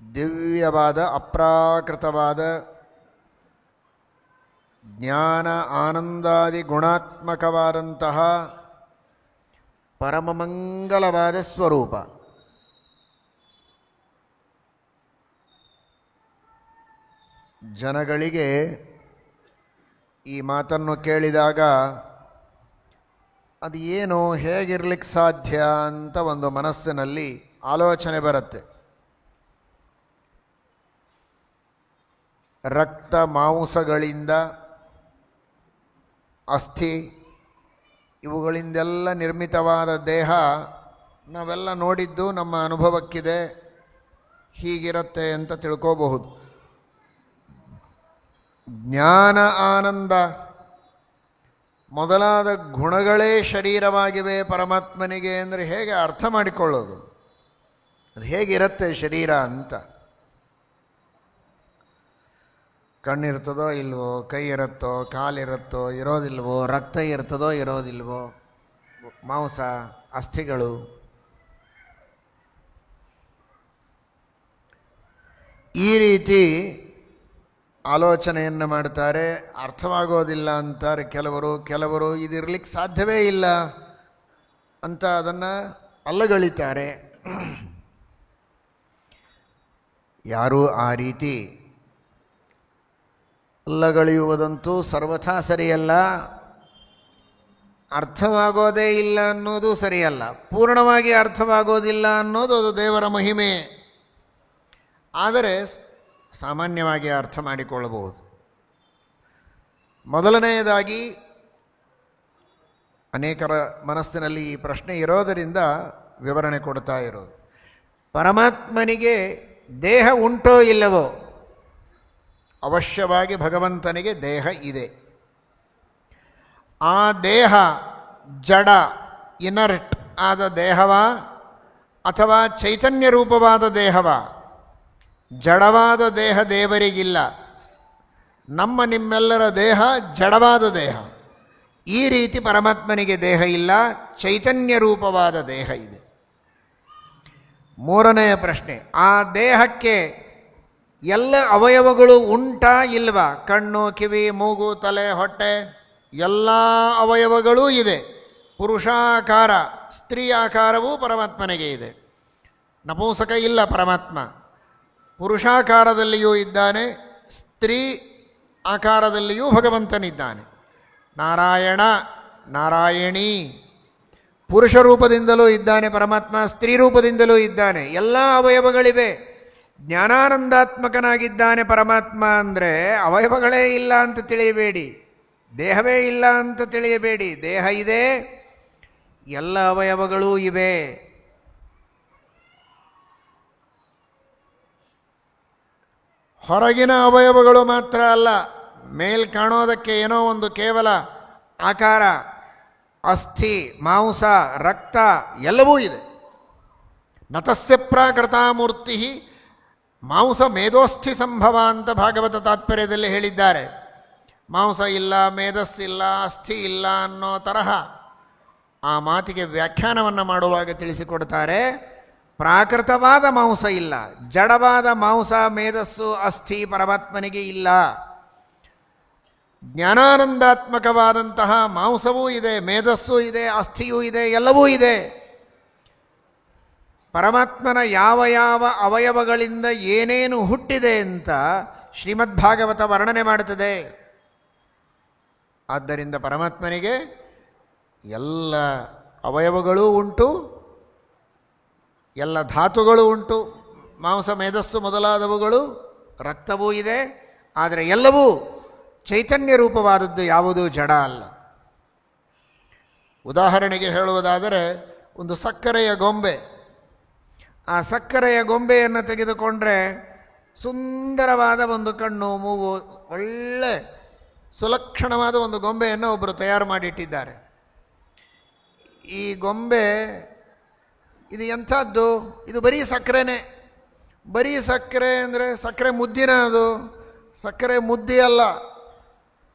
ದಿವ್ಯವಾದ ಅಪ್ರಾಕೃತವಾದ ಜ್ಞಾನ ಆನಂದಾದಿ ಗುಣಾತ್ಮಕವಾದಂತಹ ಪರಮಮಂಗಲವಾದ ಸ್ವರೂಪ. ಜನಗಳಿಗೆ ಈ ಮಾತನ್ನು ಕೇಳಿದಾಗ ಅದು ಏನು, ಹೇಗಿರ್ಲಿಕ್ಕೆ ಸಾಧ್ಯ ಅಂತ ಒಂದು ಮನಸ್ಸಿನಲ್ಲಿ ಆಲೋಚನೆ ಬರುತ್ತೆ. ರಕ್ತ ಮಾಂಸಗಳಿಂದ, ಅಸ್ಥಿ ಇವುಗಳಿಂದೆಲ್ಲ ನಿರ್ಮಿತವಾದ ದೇಹ ನಾವೆಲ್ಲ ನೋಡಿದ್ದು ನಮ್ಮ ಅನುಭವಕ್ಕಿದೆ, ಹೀಗಿರುತ್ತೆ ಅಂತ ತಿಳ್ಕೋಬಹುದು. ಜ್ಞಾನ ಆನಂದ ಮೊದಲಾದ ಗುಣಗಳೇ ಶರೀರವಾಗಿವೆ ಪರಮಾತ್ಮನಿಗೆ ಅಂದರೆ ಹೇಗೆ ಅರ್ಥ ಮಾಡಿಕೊಳ್ಳೋದು? ಅದು ಹೇಗಿರುತ್ತೆ ಶರೀರ ಅಂತ? ಕಣ್ಣಿರ್ತದೋ ಇಲ್ವೋ, ಕೈ ಇರುತ್ತೋ, ಕಾಲಿರುತ್ತೋ, ಇರೋದಿಲ್ವೋ, ರಕ್ತ ಇರ್ತದೋ ಇರೋದಿಲ್ವೋ, ಮಾಂಸ ಅಸ್ಥಿಗಳು, ಈ ರೀತಿ ಆಲೋಚನೆಯನ್ನು ಮಾಡ್ತಾರೆ. ಅರ್ಥವಾಗೋದಿಲ್ಲ ಅಂತಾರೆ ಕೆಲವರು ಇದಿರಲಿಕ್ಕೆ ಸಾಧ್ಯವೇ ಇಲ್ಲ ಅಂತ ಅದನ್ನು ಅಲ್ಲಗಳಿತಾರೆ. ಯಾರೂ ಆ ರೀತಿ ಅಲ್ಲಗಳೆಯುವುದಂತೂ ಸರ್ವಥಾ ಸರಿಯಲ್ಲ. ಅರ್ಥವಾಗೋದೇ ಇಲ್ಲ ಅನ್ನೋದು ಸರಿಯಲ್ಲ. ಪೂರ್ಣವಾಗಿ ಅರ್ಥವಾಗೋದಿಲ್ಲ ಅನ್ನೋದು ಅದು ದೇವರ ಮಹಿಮೆ. ಆದರೆ ಸಾಮಾನ್ಯವಾಗಿ ಅರ್ಥ ಮಾಡಿಕೊಳ್ಳಬಹುದು. ಮೊದಲನೆಯದಾಗಿ ಅನೇಕರ ಮನಸ್ಸಿನಲ್ಲಿ ಈ ಪ್ರಶ್ನೆ ಇರೋದರಿಂದ ವಿವರಣೆ ಕೊಡ್ತಾ ಇರೋದು. ಪರಮಾತ್ಮನಿಗೆ ದೇಹ ಉಂಟೋ ಇಲ್ಲವೋ? ಅವಶ್ಯವಾಗಿ ಭಗವಂತನಿಗೆ ದೇಹ ಇದೆ. ಆ ದೇಹ ಜಡ ಇನರ್ಟ್ ಆದ ದೇಹವಾ ಅಥವಾ ಚೈತನ್ಯ ರೂಪವಾದ ದೇಹವಾ? ಜಡವಾದ ದೇಹ ದೇವರಿಗಿಲ್ಲ. ನಮ್ಮ ನಿಮ್ಮೆಲ್ಲರ ದೇಹ ಜಡವಾದ ದೇಹ. ಈ ರೀತಿ ಪರಮಾತ್ಮನಿಗೆ ದೇಹ ಇಲ್ಲ, ಚೈತನ್ಯ ರೂಪವಾದ ದೇಹ ಇದೆ. ಮೂರನೆಯ ಪ್ರಶ್ನೆ, ಆ ದೇಹಕ್ಕೆ ಎಲ್ಲ ಅವಯವಗಳು ಉಂಟಾ ಇಲ್ವಾ? ಕಣ್ಣು, ಕಿವಿ, ಮೂಗು, ತಲೆ, ಹೊಟ್ಟೆ ಎಲ್ಲ ಅವಯವಗಳೂ ಇದೆ. ಪುರುಷಾಕಾರ, ಸ್ತ್ರೀ ಆಕಾರವೂ ಪರಮಾತ್ಮನಿಗೆ ಇದೆ. ನಪುಂಸಕ ಇಲ್ಲ ಪರಮಾತ್ಮ. ಪುರುಷಾಕಾರದಲ್ಲಿಯೂ ಇದ್ದಾನೆ, ಸ್ತ್ರೀ ಆಕಾರದಲ್ಲಿಯೂ ಭಗವಂತನಿದ್ದಾನೆ. ನಾರಾಯಣ, ನಾರಾಯಣಿ, ಪುರುಷ ರೂಪದಿಂದಲೂ ಇದ್ದಾನೆ ಪರಮಾತ್ಮ, ಸ್ತ್ರೀ ರೂಪದಿಂದಲೂ ಇದ್ದಾನೆ. ಎಲ್ಲ ಅವಯವಗಳಿವೆ. ಜ್ಞಾನಾನಂದಾತ್ಮಕನಾಗಿದ್ದಾನೆ ಪರಮಾತ್ಮ ಅಂದರೆ ಅವಯವಗಳೇ ಇಲ್ಲ ಅಂತ ತಿಳಿಯಬೇಡಿ, ದೇಹವೇ ಇಲ್ಲ ಅಂತ ತಿಳಿಯಬೇಡಿ. ದೇಹ ಇದೆ, ಎಲ್ಲ ಅವಯವಗಳೂ ಇವೆ. ಹೊರಗಿನ ಅವಯವಗಳು ಮಾತ್ರ ಅಲ್ಲ, ಮೇಲ್ ಕಾಣೋದಕ್ಕೆ ಏನೋ ಒಂದು ಕೇವಲ ಆಕಾರ, ಅಸ್ಥಿ, ಮಾಂಸ, ರಕ್ತ ಎಲ್ಲವೂ ಇದೆ. ನತಸ್ಯ ಪ್ರಾಕೃತ ಮೂರ್ತಿ ಮಾಂಸ ಮೇಧೋಸ್ಥಿ ಸಂಭವ ಅಂತ ಭಾಗವತ ತಾತ್ಪರ್ಯದಲ್ಲಿ ಹೇಳಿದ್ದಾರೆ. ಮಾಂಸ ಇಲ್ಲ, ಮೇಧಸ್ಸಿಲ್ಲ, ಅಸ್ಥಿ ಇಲ್ಲ ಅನ್ನೋ ತರಹ ಆ ಮಾತಿಗೆ ವ್ಯಾಖ್ಯಾನವನ್ನು ಮಾಡುವಾಗ ತಿಳಿಸಿಕೊಡ್ತಾರೆ. ಪ್ರಾಕೃತವಾದ ಮಾಂಸ ಇಲ್ಲ, ಜಡವಾದ ಮಾಂಸ, ಮೇಧಸ್ಸು, ಅಸ್ಥಿ ಪರಮಾತ್ಮನಿಗೆ ಇಲ್ಲ. ಜ್ಞಾನಾನಂದಾತ್ಮಕವಾದಂತಹ ಮಾಂಸವೂ ಇದೆ, ಮೇಧಸ್ಸೂ ಇದೆ, ಅಸ್ಥಿಯೂ ಇದೆ, ಎಲ್ಲವೂ ಇದೆ. ಪರಮಾತ್ಮನ ಯಾವ ಯಾವ ಅವಯವಗಳಿಂದ ಏನೇನು ಹುಟ್ಟಿದೆ ಅಂತ ಶ್ರೀಮದ್ಭಾಗವತ ವರ್ಣನೆ ಮಾಡುತ್ತದೆ. ಆದ್ದರಿಂದ ಪರಮಾತ್ಮನಿಗೆ ಎಲ್ಲ ಅವಯವಗಳೂ ಉಂಟು, ಎಲ್ಲ ಧಾತುಗಳು ಉಂಟು, ಮಾಂಸ, ಮೇಧಸ್ಸು ಮೊದಲಾದವುಗಳು, ರಕ್ತವೂ ಇದೆ. ಆದರೆ ಎಲ್ಲವೂ ಚೈತನ್ಯ ರೂಪವಾದದ್ದು, ಯಾವುದೂ ಜಡ ಅಲ್ಲ. ಉದಾಹರಣೆಗೆ ಹೇಳುವುದಾದರೆ, ಒಂದು ಸಕ್ಕರೆಯ ಗೊಂಬೆ. ಆ ಸಕ್ಕರೆಯ ಗೊಂಬೆಯನ್ನು ತೆಗೆದುಕೊಂಡ್ರೆ ಸುಂದರವಾದ ಒಂದು ಕಣ್ಣು, ಮೂಗು, ಒಳ್ಳೆ ಸುಲಕ್ಷಣವಾದ ಒಂದು ಗೊಂಬೆಯನ್ನು ಒಬ್ಬರು ತಯಾರು ಮಾಡಿಟ್ಟಿದ್ದಾರೆ. ಈ ಗೊಂಬೆ ಇದು ಎಂಥದ್ದು? ಇದು ಬರೀ ಸಕ್ಕರೆನೇ. ಬರೀ ಸಕ್ಕರೆ ಅಂದರೆ ಸಕ್ಕರೆ ಮುದ್ದಿನ, ಅದು ಸಕ್ಕರೆ ಮುದ್ದಿ ಅಲ್ಲ.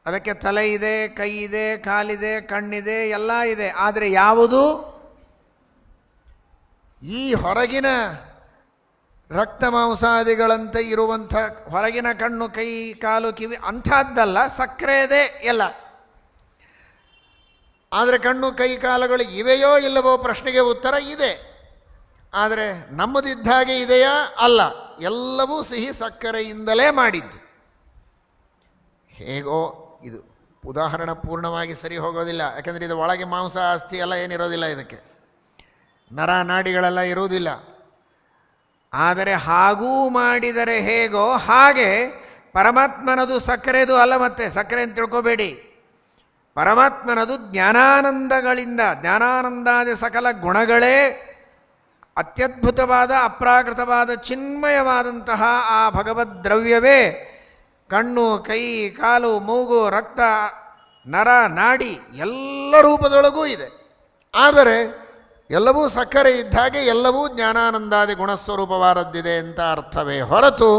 ಅದಕ್ಕೆ ತಲೆ ಇದೆ, ಕೈ ಇದೆ, ಕಾಲಿದೆ, ಕಣ್ಣಿದೆ, ಎಲ್ಲ ಇದೆ. ಆದರೆ ಯಾವುದು ಈ ಹೊರಗಿನ ರಕ್ತ ಮಾಂಸಾದಿಗಳಂತೆ ಇರುವಂಥ ಹೊರಗಿನ ಕಣ್ಣು ಕೈ ಕಾಲು ಕಿವಿ ಅಂಥದ್ದಲ್ಲ, ಸಕ್ಕರೆದೇ ಎಲ್ಲ. ಆದರೆ ಕಣ್ಣು ಕೈ ಕಾಲುಗಳು ಇವೆಯೋ ಇಲ್ಲವೋ ಪ್ರಶ್ನೆಗೆ ಉತ್ತರ ಇದೆ. ಆದರೆ ನಮ್ಮದಿದ್ದ ಹಾಗೆ ಇದೆಯಾ? ಅಲ್ಲ, ಎಲ್ಲವೂ ಸಿಹಿ ಸಕ್ಕರೆಯಿಂದಲೇ ಮಾಡಿದ್ದು. ಹೇಗೋ ಇದು ಉದಾಹರಣೆ ಪೂರ್ಣವಾಗಿ ಸರಿ ಹೋಗೋದಿಲ್ಲ, ಯಾಕೆಂದರೆ ಇದು ಒಳಗೆ ಮಾಂಸ ಅಸ್ಥಿ ಎಲ್ಲ ಏನಿರೋದಿಲ್ಲ, ಇದಕ್ಕೆ ನರ ನಾಡಿಗಳೆಲ್ಲ ಇರುವುದಿಲ್ಲ. ಆದರೆ ಹಾಗೂ ಮಾಡಿದರೆ ಹೇಗೋ ಹಾಗೆ ಪರಮಾತ್ಮನದು ಸಕ್ಕರೆದು ಅಲ್ಲ. ಮತ್ತೆ ಸಕ್ಕರೆ ಅಂತ ತಿಳ್ಕೋಬೇಡಿ, ಪರಮಾತ್ಮನದು ಜ್ಞಾನಾನಂದಗಳಿಂದ, ಜ್ಞಾನಾನಂದಾದಿ ಸಕಲ ಗುಣಗಳೇ ಅತ್ಯದ್ಭುತವಾದ ಅಪ್ರಾಕೃತವಾದ ಚಿನ್ಮಯವಾದಂತಹ ಆ ಭಗವದ್ ದ್ರವ್ಯವೇ ಕಣ್ಣು ಕೈ ಕಾಲು ಮೂಗು ರಕ್ತ ನರ ನಾಡಿ ಎಲ್ಲ ರೂಪದೊಳಗೂ ಇದೆ. ಆದರೆ ಎಲ್ಲವೂ ಸಕ್ಕರೆ ಇದ್ದ ಹಾಗೆ ಎಲ್ಲವೂ ಜ್ಞಾನಾನಂದಾದಿ ಗುಣಸ್ವರೂಪವಾದದ್ದಿದೆ ಅಂತ ಅರ್ಥವೇ ಹೊರತು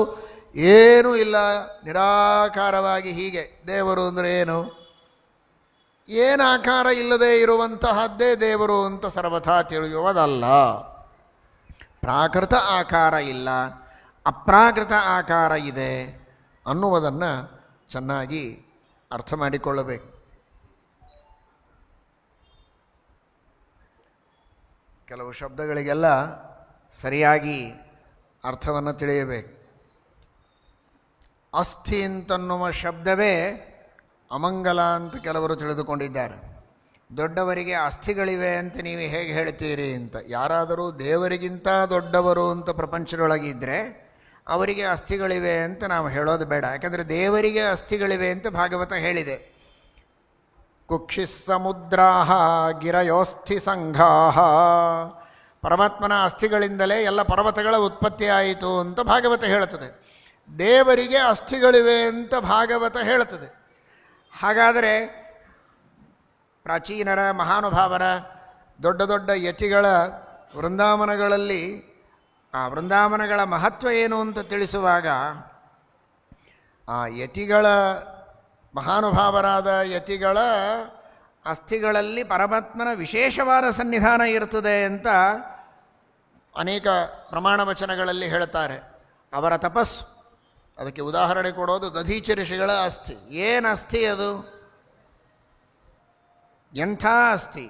ಏನೂ ಇಲ್ಲ. ನಿರಾಕಾರವಾಗಿ ಹೀಗೆ ದೇವರು ಅಂದರೆ ಏನು ಆಕಾರ ಇಲ್ಲದೆ ಇರುವಂತಹದ್ದೇ ದೇವರು ಅಂತ ಸರ್ವಥಾ ತಿಳಿಯುವುದಲ್ಲ. ಪ್ರಾಕೃತ ಆಕಾರ ಇಲ್ಲ, ಅಪ್ರಾಕೃತ ಆಕಾರ ಇದೆ ಅನ್ನುವುದನ್ನು ಚೆನ್ನಾಗಿ ಅರ್ಥ ಮಾಡಿಕೊಳ್ಳಬೇಕು. ಕೆಲವು ಶಬ್ದಗಳಿಗೆಲ್ಲ ಸರಿಯಾಗಿ ಅರ್ಥವನ್ನು ತಿಳಿಯಬೇಕು. ಅಸ್ಥಿ ಅಂತನ್ನುವ ಶಬ್ದವೇ ಅಮಂಗಲ ಅಂತ ಕೆಲವರು ತಿಳಿದುಕೊಂಡಿದ್ದಾರೆ. ದೊಡ್ಡವರಿಗೆ ಅಸ್ಥಿಗಳಿವೆ ಅಂತ ನೀವು ಹೇಗೆ ಹೇಳ್ತೀರಿ ಅಂತ. ಯಾರಾದರೂ ದೇವರಿಗಿಂತ ದೊಡ್ಡವರು ಅಂತ ಪ್ರಪಂಚದೊಳಗಿದ್ದರೆ ಅವರಿಗೆ ಅಸ್ಥಿಗಳಿವೆ ಅಂತ ನಾವು ಹೇಳೋದು ಬೇಡ. ಯಾಕಂದರೆ ದೇವರಿಗೆ ಅಸ್ಥಿಗಳಿವೆ ಅಂತ ಭಾಗವತ ಹೇಳಿದೆ. ಕುಕ್ಷಿಸ್ಸಮುದ್ರಾಹ ಗಿರಯೋಸ್ಥಿ ಸಂಘಾಹ, ಪರಮಾತ್ಮನ ಅಸ್ಥಿಗಳಿಂದಲೇ ಎಲ್ಲ ಪರ್ವತಗಳ ಉತ್ಪತ್ತಿ ಆಯಿತು ಅಂತ ಭಾಗವತ ಹೇಳುತ್ತದೆ. ದೇವರಿಗೆ ಅಸ್ಥಿಗಳಿವೆ ಅಂತ ಭಾಗವತ ಹೇಳುತ್ತದೆ. ಹಾಗಾದರೆ ಪ್ರಾಚೀನರ ಮಹಾನುಭಾವರ ದೊಡ್ಡ ದೊಡ್ಡ ಯತಿಗಳ ವೃಂದಾವನಗಳಲ್ಲಿ ಆ ವೃಂದಾವನಗಳ ಮಹತ್ವ ಏನು ಅಂತ ತಿಳಿಸುವಾಗ ಆ ಯತಿಗಳ ಮಹಾನುಭಾವರಾದ ಯತಿಗಳ ಅಸ್ಥಿಗಳಲ್ಲಿ ಪರಮಾತ್ಮನ ವಿಶೇಷವಾದ ಸನ್ನಿಧಾನ ಇರ್ತದೆ ಅಂತ ಅನೇಕ ಪ್ರಮಾಣ ವಚನಗಳಲ್ಲಿ ಹೇಳ್ತಾರೆ. ಅವರ ತಪಸ್ಸು, ಅದಕ್ಕೆ ಉದಾಹರಣೆ ಕೊಡೋದು ದಧೀಚಿ ಋಷಿಗಳ ಅಸ್ಥಿ. ಏನು ಅಸ್ಥಿ ಅದು? ಎಂಥ ಅಸ್ಥಿ!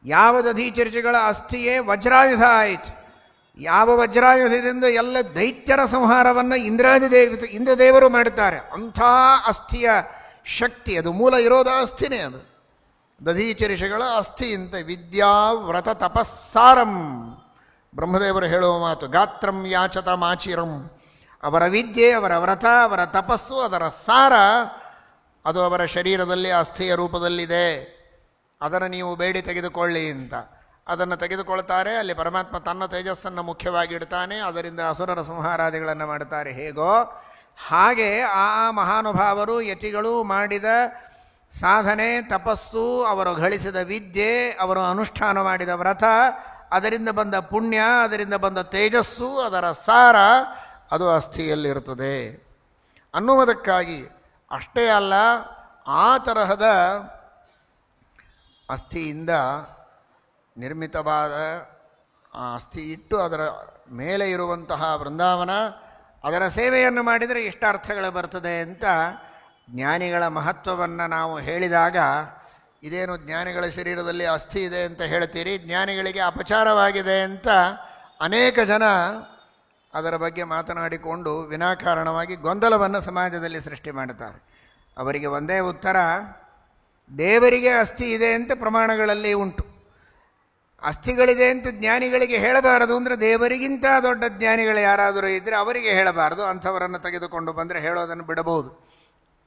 ಯಾವ ದಧೀಚಿ ಋಷಿಗಳ ಅಸ್ಥಿಯೇ ವಜ್ರಾಯುಧ ಆಯಿತು. ಯಾವ ವಜ್ರಾಯುಧದಿಂದ ಎಲ್ಲ ದೈತ್ಯರ ಸಂಹಾರವನ್ನು ಇಂದ್ರದೇವರು ಮಾಡುತ್ತಾರೆ. ಅಂಥ ಅಸ್ಥಿಯ ಶಕ್ತಿ ಅದು, ಮೂಲ ಇರೋದ ಅಸ್ಥಿನೇ ಅದು. ದಧೀಚಿ ಋಷಿಗಳ ಅಸ್ಥಿ ಅಂತ ವಿದ್ಯಾವ್ರತ ತಪಸ್ಸಾರಂ ಬ್ರಹ್ಮದೇವರು ಹೇಳುವ ಮಾತು. ಗಾತ್ರಂ ಯಾಚತ ಮಾಚಿರಂ, ಅವರ ವಿದ್ಯೆ, ಅವರ ವ್ರತ, ಅವರ ತಪಸ್ಸು, ಅದರ ಸಾರ ಅದು ಅವರ ಶರೀರದಲ್ಲಿ ಅಸ್ಥಿಯ ರೂಪದಲ್ಲಿದೆ. ಅದನ್ನು ನೀವು ಬೇಡಿ ತೆಗೆದುಕೊಳ್ಳಿ ಅಂತ ಅದನ್ನು ತೆಗೆದುಕೊಳ್ತಾರೆ. ಅಲ್ಲಿ ಪರಮಾತ್ಮ ತನ್ನ ತೇಜಸ್ಸನ್ನು ಮುಖ್ಯವಾಗಿ ಇಡ್ತಾನೆ, ಅದರಿಂದ ಅಸುರರ ಸಂಹಾರಾದಿಗಳನ್ನು ಮಾಡುತ್ತಾರೆ. ಹೇಗೋ ಹಾಗೆ ಆ ಮಹಾನುಭಾವರು ಯತಿಗಳು ಮಾಡಿದ ಸಾಧನೆ, ತಪಸ್ಸು, ಅವರು ಗಳಿಸಿದ ವಿದ್ಯೆ, ಅವರು ಅನುಷ್ಠಾನ ಮಾಡಿದ ವ್ರತ, ಅದರಿಂದ ಬಂದ ಪುಣ್ಯ, ಅದರಿಂದ ಬಂದ ತೇಜಸ್ಸು, ಅದರ ಸಾರ ಅದು ಅಸ್ಥಿಯಲ್ಲಿರುತ್ತದೆ ಅನ್ನುವುದಕ್ಕಾಗಿ. ಅಷ್ಟೇ ಅಲ್ಲ, ಆ ತರಹದ ಅಸ್ಥಿಯಿಂದ ನಿರ್ಮಿತವಾದ ಅಸ್ಥಿ ಇಟ್ಟು ಅದರ ಮೇಲೆ ಇರುವಂತಹ ವೃಂದಾವನ, ಅದರ ಸೇವೆಯನ್ನು ಮಾಡಿದರೆ ಇಷ್ಟ ಅರ್ಥಗಳು ಬರ್ತದೆ ಅಂತ ಜ್ಞಾನಿಗಳ ಮಹತ್ವವನ್ನು ನಾವು ಹೇಳಿದಾಗ, ಇದೇನು ಜ್ಞಾನಿಗಳ ಶರೀರದಲ್ಲಿ ಅಸ್ಥಿ ಇದೆ ಅಂತ ಹೇಳ್ತೀರಿ, ಜ್ಞಾನಿಗಳಿಗೆ ಅಪಚಾರವಾಗಿದೆ ಅಂತ ಅನೇಕ ಜನ ಅದರ ಬಗ್ಗೆ ಮಾತನಾಡಿಕೊಂಡು ವಿನಾಕಾರಣವಾಗಿ ಗೊಂದಲವನ್ನು ಸಮಾಜದಲ್ಲಿ ಸೃಷ್ಟಿ ಮಾಡುತ್ತಾರೆ. ಅವರಿಗೆ ಒಂದೇ ಉತ್ತರ, ದೇವರಿಗೆ ಅಸ್ಥಿ ಇದೆ ಅಂತ ಪ್ರಮಾಣಗಳಲ್ಲಿ ಉಂಟು. ಅಸ್ಥಿಗಳಿದೆ ಅಂತ ಜ್ಞಾನಿಗಳಿಗೆ ಹೇಳಬಾರದು ಅಂದರೆ ದೇವರಿಗಿಂತ ದೊಡ್ಡ ಜ್ಞಾನಿಗಳು ಯಾರಾದರೂ ಇದ್ದರೆ ಅವರಿಗೆ ಹೇಳಬಾರದು. ಅಂಥವರನ್ನು ತೆಗೆದುಕೊಂಡು ಬಂದರೆ ಹೇಳೋದನ್ನು ಬಿಡಬಹುದು.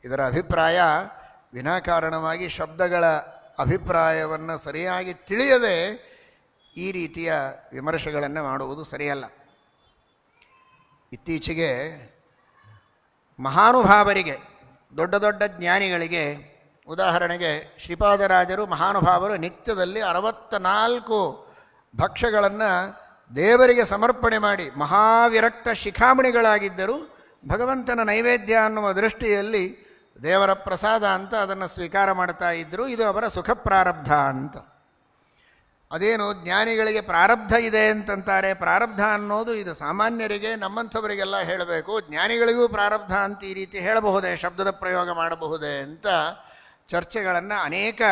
ಇದರ ಅಭಿಪ್ರಾಯ ವಿನಾಕಾರಣವಾಗಿ ಶಬ್ದಗಳ ಅಭಿಪ್ರಾಯವನ್ನು ಸರಿಯಾಗಿ ತಿಳಿಯದೆ ಈ ರೀತಿಯ ವಿಮರ್ಶೆಗಳನ್ನು ಮಾಡುವುದು ಸರಿಯಲ್ಲ. ಇತ್ತೀಚೆಗೆ ಮಹಾನುಭಾವರಿಗೆ, ದೊಡ್ಡ ದೊಡ್ಡ ಜ್ಞಾನಿಗಳಿಗೆ, ಉದಾಹರಣೆಗೆ ಶ್ರೀಪಾದರಾಜರು ಮಹಾನುಭಾವರು ನಿತ್ಯದಲ್ಲಿ 64 ಭಕ್ಷ್ಯಗಳನ್ನು ದೇವರಿಗೆ ಸಮರ್ಪಣೆ ಮಾಡಿ ಮಹಾವಿರಕ್ತ ಶಿಖಾಮಣಿಗಳಾಗಿದ್ದರು. ಭಗವಂತನ ನೈವೇದ್ಯ ಅನ್ನುವ ದೃಷ್ಟಿಯಲ್ಲಿ ದೇವರ ಪ್ರಸಾದ ಅಂತ ಅದನ್ನು ಸ್ವೀಕಾರ ಮಾಡ್ತಾ ಇದ್ದರು. ಇದು ಅವರ ಸುಖ ಪ್ರಾರಬ್ಧ ಅಂತ. ಅದೇನು ಜ್ಞಾನಿಗಳಿಗೆ ಪ್ರಾರಬ್ಧ ಇದೆ ಅಂತಂತಾರೆ. ಪ್ರಾರಬ್ಧ ಅನ್ನೋದು ಇದು ಸಾಮಾನ್ಯರಿಗೆ, ನಮ್ಮಂಥವರಿಗೆಲ್ಲ ಹೇಳಬೇಕು. ಜ್ಞಾನಿಗಳಿಗೂ ಪ್ರಾರಬ್ಧ ಅಂತ ಈ ರೀತಿ ಹೇಳಬಹುದೇ, ಶಬ್ದದ ಪ್ರಯೋಗ ಮಾಡಬಹುದೇ ಅಂತ ಚರ್ಚೆಗಳನ್ನು ಅನೇಕ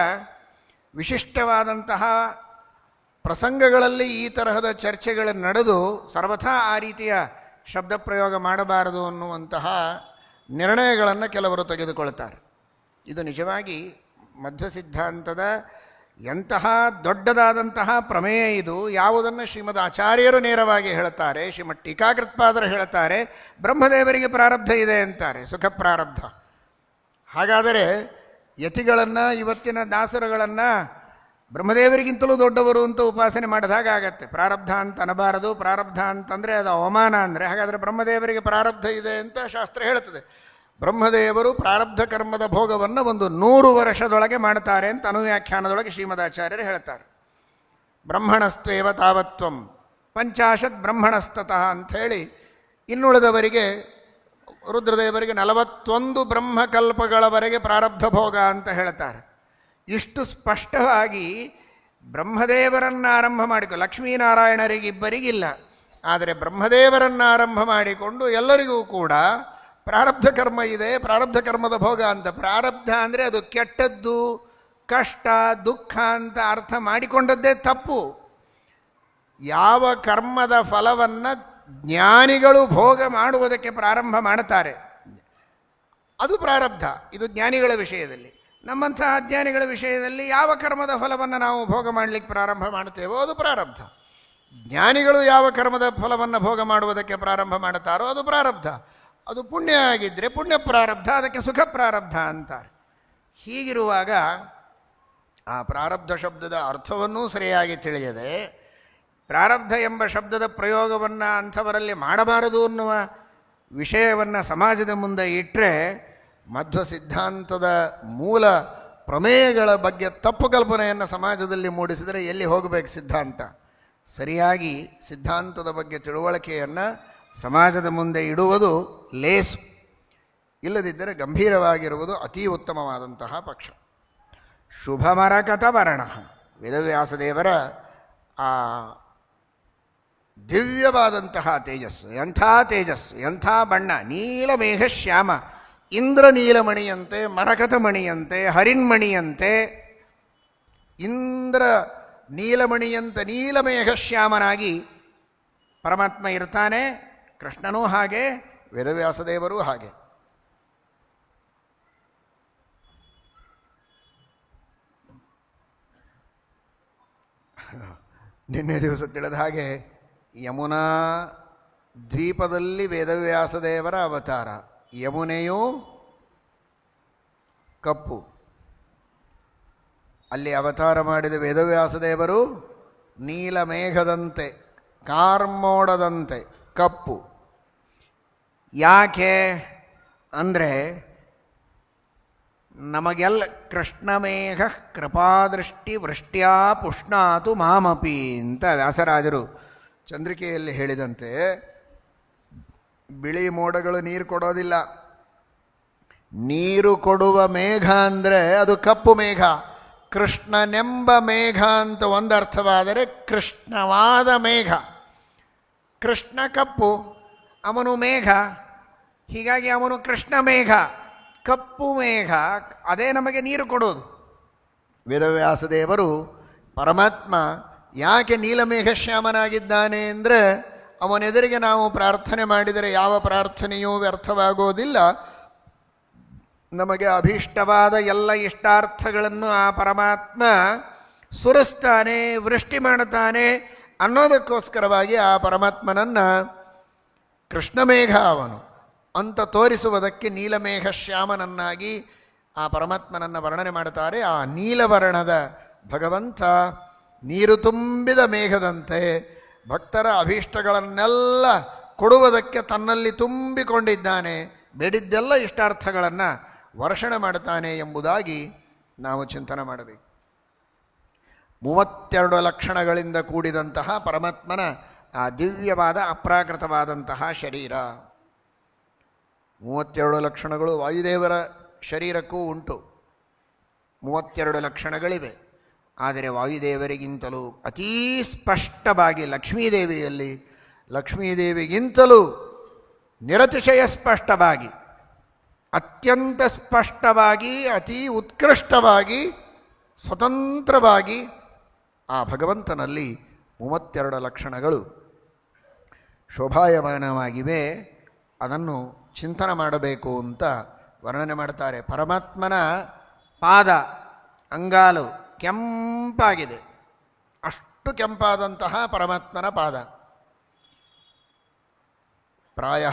ವಿಶಿಷ್ಟವಾದಂತಹ ಪ್ರಸಂಗಗಳಲ್ಲಿ ಈ ತರಹದ ಚರ್ಚೆಗಳು ನಡೆದು ಸರ್ವಥಾ ಆ ರೀತಿಯ ಶಬ್ದ ಪ್ರಯೋಗ ಮಾಡಬಾರದು ಅನ್ನುವಂತಹ ನಿರ್ಣಯಗಳನ್ನು ಕೆಲವರು ತೆಗೆದುಕೊಳ್ತಾರೆ. ಇದು ನಿಜವಾಗಿ ಮಧ್ವ ಸಿದ್ಧಾಂತದ ಎಂತಹ ದೊಡ್ಡದಾದಂತಹ ಪ್ರಮೇಯ ಇದು. ಯಾವುದನ್ನು ಶ್ರೀಮದ್ ಆಚಾರ್ಯರು ನೇರವಾಗಿ ಹೇಳುತ್ತಾರೆ, ಶ್ರೀಮದ್ ಟೀಕಾಕೃತ್ಪಾದರು ಹೇಳುತ್ತಾರೆ, ಬ್ರಹ್ಮದೇವರಿಗೆ ಪ್ರಾರಬ್ಧ ಇದೆ ಅಂತಾರೆ, ಸುಖ ಪ್ರಾರಬ್ಧ. ಹಾಗಾದರೆ ಯತಿಗಳನ್ನು, ಇವತ್ತಿನ ದಾಸರುಗಳನ್ನು ಬ್ರಹ್ಮದೇವರಿಗಿಂತಲೂ ದೊಡ್ಡವರು ಅಂತ ಉಪಾಸನೆ ಮಾಡಿದಾಗ ಆಗತ್ತೆ. ಪ್ರಾರಬ್ಧ ಅಂತ ಅನ್ನಬಾರದು. ಪ್ರಾರಬ್ಧ ಅಂತಂದರೆ ಅದು ಅವಮಾನ ಅಂದರೆ. ಹಾಗಾದರೆ ಬ್ರಹ್ಮದೇವರಿಗೆ ಪ್ರಾರಬ್ಧ ಇದೆ ಅಂತ ಶಾಸ್ತ್ರ ಹೇಳುತ್ತದೆ. ಬ್ರಹ್ಮದೇವರು ಪ್ರಾರಬ್ಧ ಕರ್ಮದ ಭೋಗವನ್ನು 100 ವರ್ಷದೊಳಗೆ ಮಾಡ್ತಾರೆ ಅಂತ ಅನುವ್ಯಾಖ್ಯಾನದೊಳಗೆ ಶ್ರೀಮದಾಚಾರ್ಯರು ಹೇಳ್ತಾರೆ. ಬ್ರಹ್ಮಣಸ್ತ್ವೇವ ತಾವತ್ವಂ 50 ಬ್ರಹ್ಮಣಸ್ತತಃ ಅಂಥೇಳಿ ಇನ್ನುಳಿದವರಿಗೆ ರುದ್ರದೇವರಿಗೆ 41 ಬ್ರಹ್ಮಕಲ್ಪಗಳವರೆಗೆ ಪ್ರಾರಬ್ಧ ಭೋಗ ಅಂತ ಹೇಳ್ತಾರೆ. ಇಷ್ಟು ಸ್ಪಷ್ಟವಾಗಿ ಬ್ರಹ್ಮದೇವರನ್ನು ಆರಂಭ ಮಾಡಿಕೊ, ಲಕ್ಷ್ಮೀನಾರಾಯಣರಿಗಿಬ್ಬರಿಗಿಲ್ಲ, ಆದರೆ ಬ್ರಹ್ಮದೇವರನ್ನು ಆರಂಭ ಮಾಡಿಕೊಂಡು ಎಲ್ಲರಿಗೂ ಕೂಡ ಪ್ರಾರಬ್ಧ ಕರ್ಮ ಇದೆ, ಪ್ರಾರಬ್ಧ ಕರ್ಮದ ಭೋಗ ಅಂತ. ಪ್ರಾರಬ್ಧ ಅಂದರೆ ಅದು ಕೆಟ್ಟದ್ದು, ಕಷ್ಟ, ದುಃಖ ಅಂತ ಅರ್ಥ ಮಾಡಿಕೊಂಡದ್ದೇ ತಪ್ಪು. ಯಾವ ಕರ್ಮದ ಫಲವನ್ನು ಜ್ಞಾನಿಗಳು ಭೋಗ ಮಾಡುವುದಕ್ಕೆ ಪ್ರಾರಂಭ ಮಾಡುತ್ತಾರೆ ಅದು ಪ್ರಾರಬ್ಧ. ಇದು ಜ್ಞಾನಿಗಳ ವಿಷಯದಲ್ಲಿ. ನಮ್ಮಂತಹ ಅಜ್ಞಾನಿಗಳ ವಿಷಯದಲ್ಲಿ ಯಾವ ಕರ್ಮದ ಫಲವನ್ನು ನಾವು ಭೋಗ ಮಾಡಲಿಕ್ಕೆ ಪ್ರಾರಂಭ ಮಾಡುತ್ತೇವೋ ಅದು ಪ್ರಾರಬ್ಧ. ಜ್ಞಾನಿಗಳು ಯಾವ ಕರ್ಮದ ಫಲವನ್ನು ಭೋಗ ಮಾಡುವುದಕ್ಕೆ ಪ್ರಾರಂಭ ಮಾಡುತ್ತಾರೋ ಅದು ಪ್ರಾರಬ್ಧ. ಅದು ಪುಣ್ಯ ಆಗಿದ್ದರೆ ಪುಣ್ಯ ಪ್ರಾರಬ್ಧ, ಅದಕ್ಕೆ ಸುಖ ಪ್ರಾರಬ್ಧ ಅಂತಾರೆ. ಹೀಗಿರುವಾಗ ಆ ಪ್ರಾರಬ್ಧ ಶಬ್ದದ ಅರ್ಥವನ್ನೂ ಸರಿಯಾಗಿ ತಿಳಿಯದೆ ಪ್ರಾರಬ್ಧ ಎಂಬ ಶಬ್ದದ ಪ್ರಯೋಗವನ್ನು ಅಂಥವರಲ್ಲಿ ಮಾಡಬಾರದು ಅನ್ನುವ ವಿಷಯವನ್ನು ಸಮಾಜದ ಮುಂದೆ ಇಟ್ಟರೆ ಮಧ್ವ ಸಿದ್ಧಾಂತದ ಮೂಲ ಪ್ರಮೇಯಗಳ ಬಗ್ಗೆ ತಪ್ಪು ಕಲ್ಪನೆಯನ್ನು ಸಮಾಜದಲ್ಲಿ ಮೂಡಿಸಿದರೆ ಎಲ್ಲಿ ಹೋಗಬೇಕು ಸಿದ್ಧಾಂತ? ಸರಿಯಾಗಿ ಸಿದ್ಧಾಂತದ ಬಗ್ಗೆ ತಿಳುವಳಿಕೆಯನ್ನು ಸಮಾಜದ ಮುಂದೆ ಇಡುವುದು ಲೇಸು. ಇಲ್ಲದಿದ್ದರೆ ಗಂಭೀರವಾಗಿರುವುದು ಅತೀ ಉತ್ತಮವಾದಂತಹ ಪಕ್ಷ. ಶುಭಮರಕತ ವರ್ಣ, ವೇದವ್ಯಾಸದೇವರ ಆ ದಿವ್ಯವಾದಂತಹ ತೇಜಸ್ಸು, ಎಂಥ ತೇಜಸ್ಸು, ಎಂಥ ಬಣ್ಣ! ನೀಲಮೇಘ ಶ್ಯಾಮ, ಇಂದ್ರ ನೀಲಮಣಿಯಂತೆ, ಮರಕತ ಮಣಿಯಂತೆ, ಹರಿನ್ಮಣಿಯಂತೆ, ಇಂದ್ರ ನೀಲಮಣಿಯಂತೆ ನೀಲಮೇಘ ಶ್ಯಾಮನಾಗಿ ಪರಮಾತ್ಮ ಇರ್ತಾನೆ. ಕೃಷ್ಣನೂ ಹಾಗೆ, ವೇದವ್ಯಾಸದೇವರು ಹಾಗೆ. ನಿನ್ನೆ ದಿವಸ ತಿಳಿದ ಹಾಗೆ ಯಮುನಾ ದ್ವೀಪದಲ್ಲಿ ವೇದವ್ಯಾಸದೇವರ ಅವತಾರ. ಯಮುನೆಯೂ ಕಪ್ಪು. ಅಲ್ಲಿ ಅವತಾರ ಮಾಡಿದ ವೇದವ್ಯಾಸದೇವರು ನೀಲಮೇಘದಂತೆ, ಕಾರ್ಮೋಡದಂತೆ ಕಪ್ಪು. ಯಾಕೆ ಅಂದರೆ ನಮಗೆಲ್ಲ ಕೃಷ್ಣಮೇಘ ಕೃಪಾದೃಷ್ಟಿ ವೃಷ್ಟ್ಯಾ ಪುಷ್ಣಾತು ಮಾಮಪಿ ಅಂತ ವ್ಯಾಸರಾಜರು ಚಂದ್ರಿಕೆಯಲ್ಲಿ ಹೇಳಿದಂತೆ, ಬಿಳಿ ಮೋಡಗಳು ನೀರು ಕೊಡೋದಿಲ್ಲ. ನೀರು ಕೊಡುವ ಮೇಘ ಅಂದರೆ ಅದು ಕಪ್ಪು ಮೇಘ. ಕೃಷ್ಣನೆಂಬ ಮೇಘ ಅಂತ ಒಂದು ಅರ್ಥವಾದರೆ ಕೃಷ್ಣವಾದ ಮೇಘ. ಕೃಷ್ಣ ಕಪ್ಪು, ಅವನು ಮೇಘ, ಹೀಗಾಗಿ ಅವನು ಕೃಷ್ಣ ಮೇಘ, ಕಪ್ಪು ಮೇಘ. ಅದೇ ನಮಗೆ ನೀರು ಕೊಡೋದು. ವೇದವ್ಯಾಸದೇವರು ಪರಮಾತ್ಮ ಯಾಕೆ ನೀಲಮೇಘ ಶ್ಯಾಮನಾಗಿದ್ದಾನೆ ಅಂದರೆ ಅವನೆದುರಿಗೆ ನಾವು ಪ್ರಾರ್ಥನೆ ಮಾಡಿದರೆ ಯಾವ ಪ್ರಾರ್ಥನೆಯೂ ವ್ಯರ್ಥವಾಗೋದಿಲ್ಲ. ನಮಗೆ ಅಭೀಷ್ಟವಾದ ಎಲ್ಲ ಇಷ್ಟಾರ್ಥಗಳನ್ನು ಆ ಪರಮಾತ್ಮ ಸುರಿಸ್ತಾನೆ, ವೃಷ್ಟಿ ಮಾಡುತ್ತಾನೆ ಅನ್ನೋದಕ್ಕೋಸ್ಕರವಾಗಿ ಆ ಪರಮಾತ್ಮನನ್ನು ಕೃಷ್ಣಮೇಘ ಅವನು ಅಂತ ತೋರಿಸುವುದಕ್ಕೆ ನೀಲಮೇಘ ಶ್ಯಾಮನನ್ನಾಗಿ ಆ ಪರಮಾತ್ಮನನ್ನು ವರ್ಣನೆ ಮಾಡುತ್ತಾರೆ. ಆ ನೀಲವರ್ಣದ ಭಗವಂತ ನೀರು ತುಂಬಿದ ಮೇಘದಂತೆ ಭಕ್ತರ ಅಭೀಷ್ಟಗಳನ್ನೆಲ್ಲ ಕೊಡುವುದಕ್ಕೆ ತನ್ನಲ್ಲಿ ತುಂಬಿಕೊಂಡಿದ್ದಾನೆ. ಬೇಡಿದ್ದೆಲ್ಲ ಇಷ್ಟಾರ್ಥಗಳನ್ನು ವರ್ಷಣೆ ಮಾಡುತ್ತಾನೆ ಎಂಬುದಾಗಿ ನಾವು ಚಿಂತನೆ ಮಾಡಬೇಕು. 32 ಲಕ್ಷಣಗಳಿಂದ ಕೂಡಿದಂತಹ ಪರಮಾತ್ಮನ ಆ ದಿವ್ಯವಾದ ಅಪ್ರಾಕೃತವಾದಂತಹ ಶರೀರ. 32 ಲಕ್ಷಣಗಳು ವಾಯುದೇವರ ಶರೀರಕ್ಕೂ ಉಂಟು. 32 ಲಕ್ಷಣಗಳಿವೆ. ಆದರೆ ವಾಯುದೇವರಿಗಿಂತಲೂ ಅತೀ ಸ್ಪಷ್ಟವಾಗಿ ಲಕ್ಷ್ಮೀದೇವಿಗಿಂತಲೂ ನಿರತಿಶಯ ಸ್ಪಷ್ಟವಾಗಿ, ಅತ್ಯಂತ ಸ್ಪಷ್ಟವಾಗಿ, ಅತೀ ಉತ್ಕೃಷ್ಟವಾಗಿ, ಸ್ವತಂತ್ರವಾಗಿ ಆ ಭಗವಂತನಲ್ಲಿ 32 ಲಕ್ಷಣಗಳು ಶೋಭಾಯಮಾನವಾಗಿವೆ. ಅದನ್ನು ಚಿಂತನೆ ಮಾಡಬೇಕು ಅಂತ ವರ್ಣನೆ ಮಾಡ್ತಾರೆ. ಪರಮಾತ್ಮನ ಪಾದ ಅಂಗಾಲು ಕೆಂಪಾಗಿದೆ, ಅಷ್ಟು ಕೆಂಪಾದಂತಹ ಪರಮಾತ್ಮನ ಪಾದ. ಪ್ರಾಯ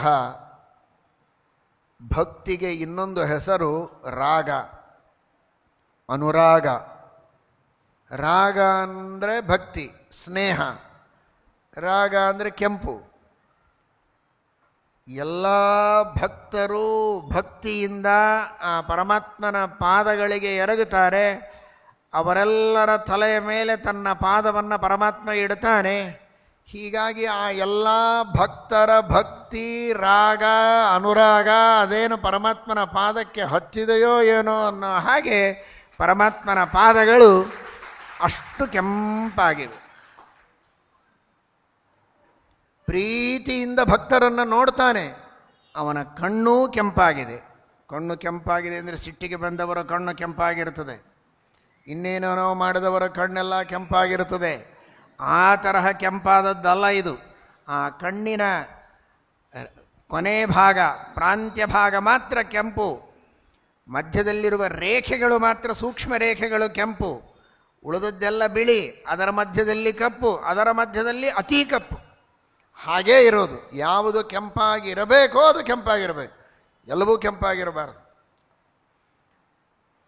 ಭಕ್ತಿಗೆ ಇನ್ನೊಂದು ಹೆಸರು ರಾಗ, ಅನುರಾಗ. ರಾಗ ಅಂದರೆ ಭಕ್ತಿ, ಸ್ನೇಹ. ರಾಗ ಅಂದರೆ ಕೆಂಪು. ಎಲ್ಲ ಭಕ್ತರು ಭಕ್ತಿಯಿಂದ ಆ ಪರಮಾತ್ಮನ ಪಾದಗಳಿಗೆ ಎರಗುತ್ತಾರೆ. ಅವರೆಲ್ಲರ ತಲೆಯ ಮೇಲೆ ತನ್ನ ಪಾದವನ್ನು ಪರಮಾತ್ಮ ಇಡ್ತಾನೆ. ಹೀಗಾಗಿ ಆ ಎಲ್ಲ ಭಕ್ತರ ಭಕ್ತಿ, ರಾಗ, ಅನುರಾಗ ಅದೇನು ಪರಮಾತ್ಮನ ಪಾದಕ್ಕೆ ಹತ್ತಿದೆಯೋ ಏನೋ ಅನ್ನೋ ಹಾಗೆ ಪರಮಾತ್ಮನ ಪಾದಗಳು ಅಷ್ಟು ಕೆಂಪಾಗಿವೆ. ಪ್ರೀತಿಯಿಂದ ಭಕ್ತರನ್ನು ನೋಡ್ತಾನೆ. ಅವನ ಕಣ್ಣೂ ಕೆಂಪಾಗಿದೆ. ಕಣ್ಣು ಕೆಂಪಾಗಿದೆ ಅಂದರೆ ಸಿಟ್ಟಿಗೆ ಬಂದವರ ಕಣ್ಣು ಕೆಂಪಾಗಿರ್ತದೆ, ಇನ್ನೇನೋ ಮಾಡಿದವರ ಕಣ್ಣೆಲ್ಲ ಕೆಂಪಾಗಿರ್ತದೆ. ಆ ತರಹ ಕೆಂಪಾದದ್ದಲ್ಲ ಇದು. ಆ ಕಣ್ಣಿನ ಕೊನೆ ಭಾಗ, ಪ್ರಾಂತ್ಯ ಭಾಗ ಮಾತ್ರ ಕೆಂಪು. ಮಧ್ಯದಲ್ಲಿರುವ ರೇಖೆಗಳು ಮಾತ್ರ ಸೂಕ್ಷ್ಮ ರೇಖೆಗಳು ಕೆಂಪು. ಉಳಿದದ್ದೆಲ್ಲ ಬಿಳಿ, ಅದರ ಮಧ್ಯದಲ್ಲಿ ಕಪ್ಪು, ಅದರ ಮಧ್ಯದಲ್ಲಿ ಅತೀ ಕಪ್ಪು. ಹಾಗೇ ಇರೋದು. ಯಾವುದು ಕೆಂಪಾಗಿರಬೇಕೋ ಅದು ಕೆಂಪಾಗಿರಬೇಕು, ಎಲ್ಲವೂ ಕೆಂಪಾಗಿರಬಾರದು.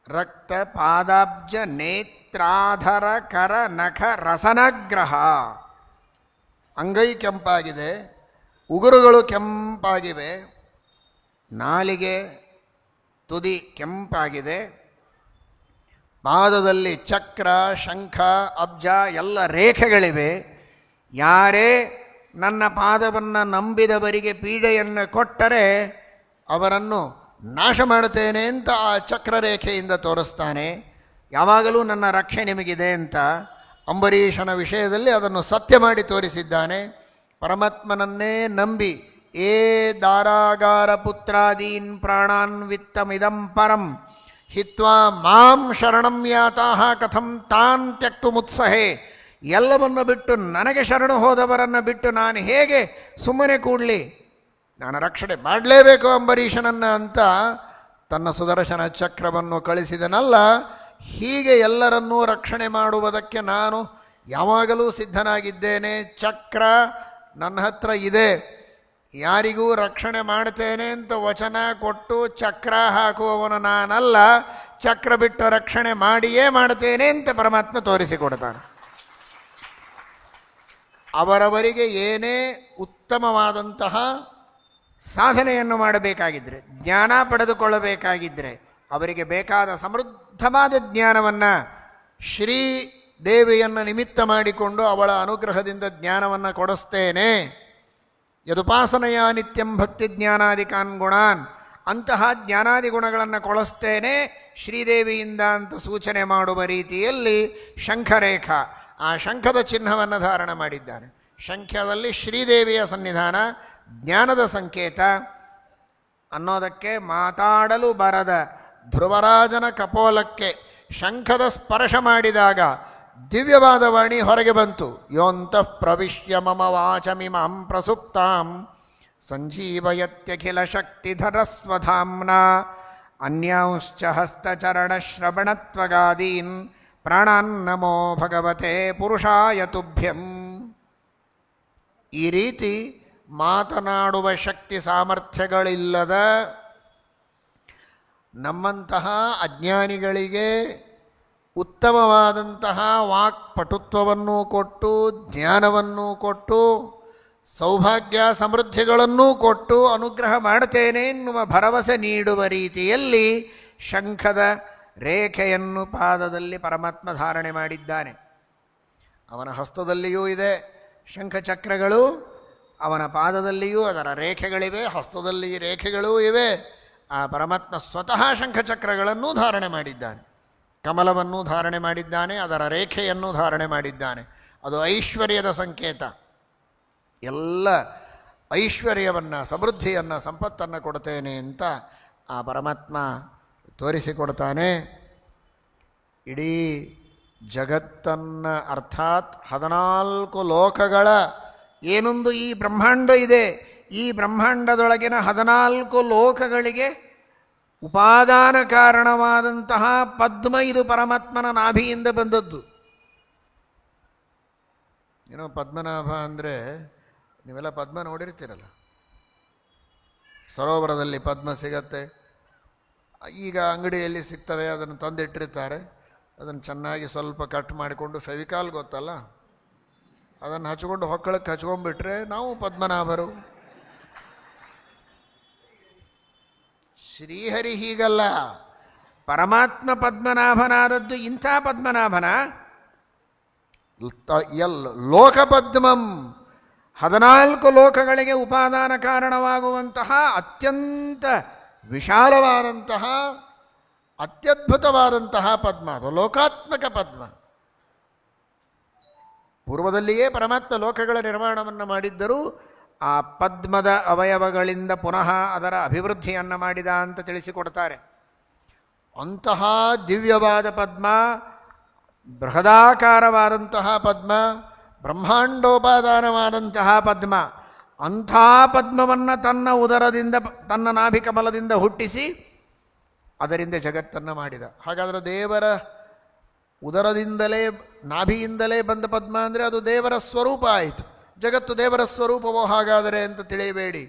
ರಕ್ತ ಪಾದಾಬ್ಜ ನೇತ್ರಾಧರ ಕರ ನಖ ರಸನಗ್ರಹ. ಅಂಗೈ ಕೆಂಪಾಗಿದೆ, ಉಗುರುಗಳು ಕೆಂಪಾಗಿವೆ, ನಾಲಿಗೆ ತುದಿ ಕೆಂಪಾಗಿದೆ, ಪಾದದಲ್ಲಿ ಚಕ್ರ, ಶಂಖ, ಅಬ್ಜ ಎಲ್ಲ ರೇಖೆಗಳಿವೆ. ಯಾರೇ ನನ್ನ ಪಾದವನ್ನು ನಂಬಿದವರಿಗೆ ಪೀಡೆಯನ್ನು ಕೊಟ್ಟರೆ ಅವರನ್ನು ನಾಶ ಮಾಡುತ್ತೇನೆ ಅಂತ ಆ ಚಕ್ರರೇಖೆಯಿಂದ ತೋರಿಸ್ತಾನೆ. ಯಾವಾಗಲೂ ನನ್ನ ರಕ್ಷೆ ನಿಮಗಿದೆ ಅಂತ ಅಂಬರೀಷನ ವಿಷಯದಲ್ಲಿ ಅದನ್ನು ಸತ್ಯ ಮಾಡಿ ತೋರಿಸಿದ್ದಾನೆ. ಪರಮಾತ್ಮನನ್ನೇ ನಂಬಿ ಏ ದಾರಾಗಾರ ಪುತ್ರಾದೀನ್ ಪ್ರಾಣಾನ್ ವಿತ್ತಮಿದಂ ಪರಂ ಹಿತ್ವಾ ಮಾಂ ಶರಣಂ ಯಾತಾಹ ಕಥಂ ತಾನ್ ತ್ಯಕ್ತುಮುತ್ಸಹೇ. ಎಲ್ಲವನ್ನು ಬಿಟ್ಟು ನನಗೆ ಶರಣು ಹೋದವರನ್ನು ಬಿಟ್ಟು ನಾನು ಹೇಗೆ ಸುಮ್ಮನೆ ಕೂಡಲಿ, ನಾನು ರಕ್ಷಣೆ ಮಾಡಲೇಬೇಕು ಅಂಬರೀಷನನ್ನು ಅಂತ ತನ್ನ ಸುದರ್ಶನ ಚಕ್ರವನ್ನು ಕಳಿಸಿದನಲ್ಲ. ಹೀಗೆ ಎಲ್ಲರನ್ನೂ ರಕ್ಷಣೆ ಮಾಡುವುದಕ್ಕೆ ನಾನು ಯಾವಾಗಲೂ ಸಿದ್ಧನಾಗಿದ್ದೇನೆ. ಚಕ್ರ ನನ್ನ ಹತ್ರ ಇದೆ. ಯಾರಿಗೂ ರಕ್ಷಣೆ ಮಾಡ್ತೇನೆ ಅಂತ ವಚನ ಕೊಟ್ಟು ಚಕ್ರ ಹಾಕುವವನು ನಾನಲ್ಲ. ಚಕ್ರ ಬಿಟ್ಟು ರಕ್ಷಣೆ ಮಾಡಿಯೇ ಮಾಡ್ತೇನೆ ಅಂತ ಪರಮಾತ್ಮ ತೋರಿಸಿಕೊಡ್ತಾನೆ. ಅವರವರಿಗೆ ಏನೇ ಉತ್ತಮವಾದಂತಹ ಸಾಧನೆಯನ್ನು ಮಾಡಬೇಕಾಗಿದ್ದರೆ, ಜ್ಞಾನ ಪಡೆದುಕೊಳ್ಳಬೇಕಾಗಿದ್ದರೆ, ಅವರಿಗೆ ಬೇಕಾದ ಸಮೃದ್ಧವಾದ ಜ್ಞಾನವನ್ನು ಶ್ರೀದೇವಿಯನ್ನು ನಿಮಿತ್ತ ಮಾಡಿಕೊಂಡು ಅವಳ ಅನುಗ್ರಹದಿಂದ ಜ್ಞಾನವನ್ನು ಕೊಡಿಸ್ತೇನೆ. ಯದುಪಾಸನೆಯ ನಿತ್ಯಂ ಭಕ್ತಿ ಜ್ಞಾನಾದಿಕಾನ್ ಗುಣಾನ್, ಅಂತಹ ಜ್ಞಾನಾದಿ ಗುಣಗಳನ್ನು ಕೊಡಿಸ್ತೇನೆ ಶ್ರೀದೇವಿಯಿಂದ ಅಂತ ಸೂಚನೆ ಮಾಡುವ ರೀತಿಯಲ್ಲಿ ಶಂಖರೇಖ, ಆ ಶಂಖದ ಚಿಹ್ನವನ್ನು ಧಾರಣ ಮಾಡಿದ್ದಾನೆ. ಶಂಖದಲ್ಲಿ ಶ್ರೀದೇವಿಯ ಸನ್ನಿಧಾನ, ಜ್ಞಾನದ ಸಂಕೇತ ಅನ್ನೋದಕ್ಕೆ ಮಾತಾಡಲು ಬರದ ಧ್ರುವರಾಜನ ಕಪೋಲಕ್ಕೆ ಶಂಖದ ಸ್ಪರ್ಶ ಮಾಡಿದಾಗ ದಿವ್ಯವಾದ ವಾಣಿ ಹೊರಗೆ ಬಂತು. ಯೋಂತಃ ಪ್ರವಿಶ್ಯ ಮಮ ವಾಚಮಿಮಾಂ ಪ್ರಸುಪ್ತಾಂ ಸಂಜೀವಯತ್ಯಖಿಲ ಶಕ್ತಿಧರ ಸ್ವಧಾಮ್ನ ಅನ್ಯಾಂಶ್ಚ ಹಸ್ತಚರಣಶ್ರವಣತ್ವಗಾದೀನ್ ಪ್ರಾಣಾನ್ನಮೋ ಭಗವತೆ ಪುರುಷಾಯ ತುಭ್ಯಂ. ಈ ರೀತಿ ಮಾತನಾಡುವ ಶಕ್ತಿ ಸಾಮರ್ಥ್ಯಗಳಿಲ್ಲದ ನಮ್ಮಂತಹ ಅಜ್ಞಾನಿಗಳಿಗೆ ಉತ್ತಮವಾದಂತಹ ವಾಕ್ಪಟುತ್ವವನ್ನು ಕೊಟ್ಟು, ಜ್ಞಾನವನ್ನು ಕೊಟ್ಟು, ಸೌಭಾಗ್ಯ ಸಮೃದ್ಧಿಗಳನ್ನೂ ಕೊಟ್ಟು ಅನುಗ್ರಹ ಮಾಡುತ್ತೇನೆ ಎನ್ನುವ ಭರವಸೆ ನೀಡುವ ರೀತಿಯಲ್ಲಿ ಶಂಖದ ರೇಖೆಯನ್ನು ಪಾದದಲ್ಲಿ ಪರಮಾತ್ಮ ಧಾರಣೆ ಮಾಡಿದ್ದಾನೆ. ಅವನ ಹಸ್ತದಲ್ಲಿಯೂ ಇದೆ ಶಂಖಚಕ್ರಗಳು, ಅವನ ಪಾದದಲ್ಲಿಯೂ ಅದರ ರೇಖೆಗಳಿವೆ, ಹಸ್ತದಲ್ಲಿ ರೇಖೆಗಳೂ ಇವೆ. ಆ ಪರಮಾತ್ಮ ಸ್ವತಃ ಶಂಖಚಕ್ರಗಳನ್ನೂ ಧಾರಣೆ ಮಾಡಿದ್ದಾನೆ. ಕಮಲವನ್ನು ಧಾರಣೆ ಮಾಡಿದ್ದಾನೆ, ಅದರ ರೇಖೆಯನ್ನು ಧಾರಣೆ ಮಾಡಿದ್ದಾನೆ. ಅದು ಐಶ್ವರ್ಯದ ಸಂಕೇತ. ಎಲ್ಲ ಐಶ್ವರ್ಯವನ್ನು, ಸಮೃದ್ಧಿಯನ್ನು, ಸಂಪತ್ತನ್ನು ಕೊಡ್ತೇನೆ ಅಂತ ಆ ಪರಮಾತ್ಮ ತೋರಿಸಿಕೊಡ್ತಾನೆ. ಇಡೀ ಜಗತ್ತನ್ನು, ಅರ್ಥಾತ್ 14 ಲೋಕಗಳ ಏನೊಂದು ಈ ಬ್ರಹ್ಮಾಂಡ ಇದೆ, ಈ ಬ್ರಹ್ಮಾಂಡದೊಳಗಿನ 14 ಲೋಕಗಳಿಗೆ ಉಪಾದಾನ ಕಾರಣವಾದಂತಹ ಪದ್ಮ ಇದು ಪರಮಾತ್ಮನ ನಾಭಿಯಿಂದ ಬಂದದ್ದು. ಏನೋ ಪದ್ಮನಾಭ ಅಂದರೆ ನೀವೆಲ್ಲ ಪದ್ಮ ನೋಡಿರ್ತೀರಲ್ಲ, ಸರೋವರದಲ್ಲಿ ಪದ್ಮ ಸಿಗತ್ತೆ, ಈಗ ಅಂಗಡಿಯಲ್ಲಿ ಸಿಗ್ತವೆ, ಅದನ್ನು ತಂದಿಟ್ಟಿರ್ತಾರೆ. ಅದನ್ನು ಚೆನ್ನಾಗಿ ಸ್ವಲ್ಪ ಕಟ್ ಮಾಡಿಕೊಂಡು ಫೆವಿಕಾಲ್ ಗೊತ್ತಲ್ಲ, ಅದನ್ನು ಹಚ್ಕೊಂಡು ಹೊಕ್ಕಳಕ್ಕೆ ಹಚ್ಕೊಂಡ್ಬಿಟ್ರೆ ನಾವು ಪದ್ಮನಾಭರು. ಶ್ರೀಹರಿ ಹೀಗಲ್ಲ, ಪರಮಾತ್ಮ ಪದ್ಮನಾಭನಾದದ್ದು ಇಂಥ ಪದ್ಮನಾಭನ ಲೋಕಪದ್ಮಂ, 14 ಲೋಕಗಳಿಗೆ ಉಪಾದಾನ ಕಾರಣವಾಗುವಂತಹ ಅತ್ಯಂತ ವಿಶಾಲವಾದಂತಹ ಅತ್ಯದ್ಭುತವಾದಂತಹ ಪದ್ಮ, ಅದು ಲೋಕಾತ್ಮಕ ಪದ್ಮ. ಪೂರ್ವದಲ್ಲಿಯೇ ಪರಮಾತ್ಮ ಲೋಕಗಳ ನಿರ್ಮಾಣವನ್ನು ಮಾಡಿದ್ದರೂ ಆ ಪದ್ಮದ ಅವಯವಗಳಿಂದ ಪುನಃ ಅದರ ಅಭಿವೃದ್ಧಿಯನ್ನು ಮಾಡಿದ ಅಂತ ತಿಳಿಸಿಕೊಡ್ತಾರೆ. ಅಂತಹ ದಿವ್ಯವಾದ ಪದ್ಮ, ಬೃಹದಾಕಾರವಾದಂತಹ ಪದ್ಮ, ಬ್ರಹ್ಮಾಂಡೋಪಾದಾನವಾದಂತಹ ಪದ್ಮ, ಅಂಥ ಪದ್ಮವನ್ನು ತನ್ನ ಉದರದಿಂದ, ತನ್ನ ನಾಭಿಕಮಲದಿಂದ ಹುಟ್ಟಿಸಿ ಅದರಿಂದ ಜಗತ್ತನ್ನು ಮಾಡಿದ. ಹಾಗಾದರೆ ದೇವರ ಉದರದಿಂದಲೇ, ನಾಭಿಯಿಂದಲೇ ಬಂದ ಪದ್ಮ ಅಂದರೆ ಅದು ದೇವರ ಸ್ವರೂಪ ಆಯಿತು. ಜಗತ್ತು ದೇವರ ಸ್ವರೂಪವೋ ಹಾಗಾದರೆ ಅಂತ ತಿಳಿಯಬೇಡಿ.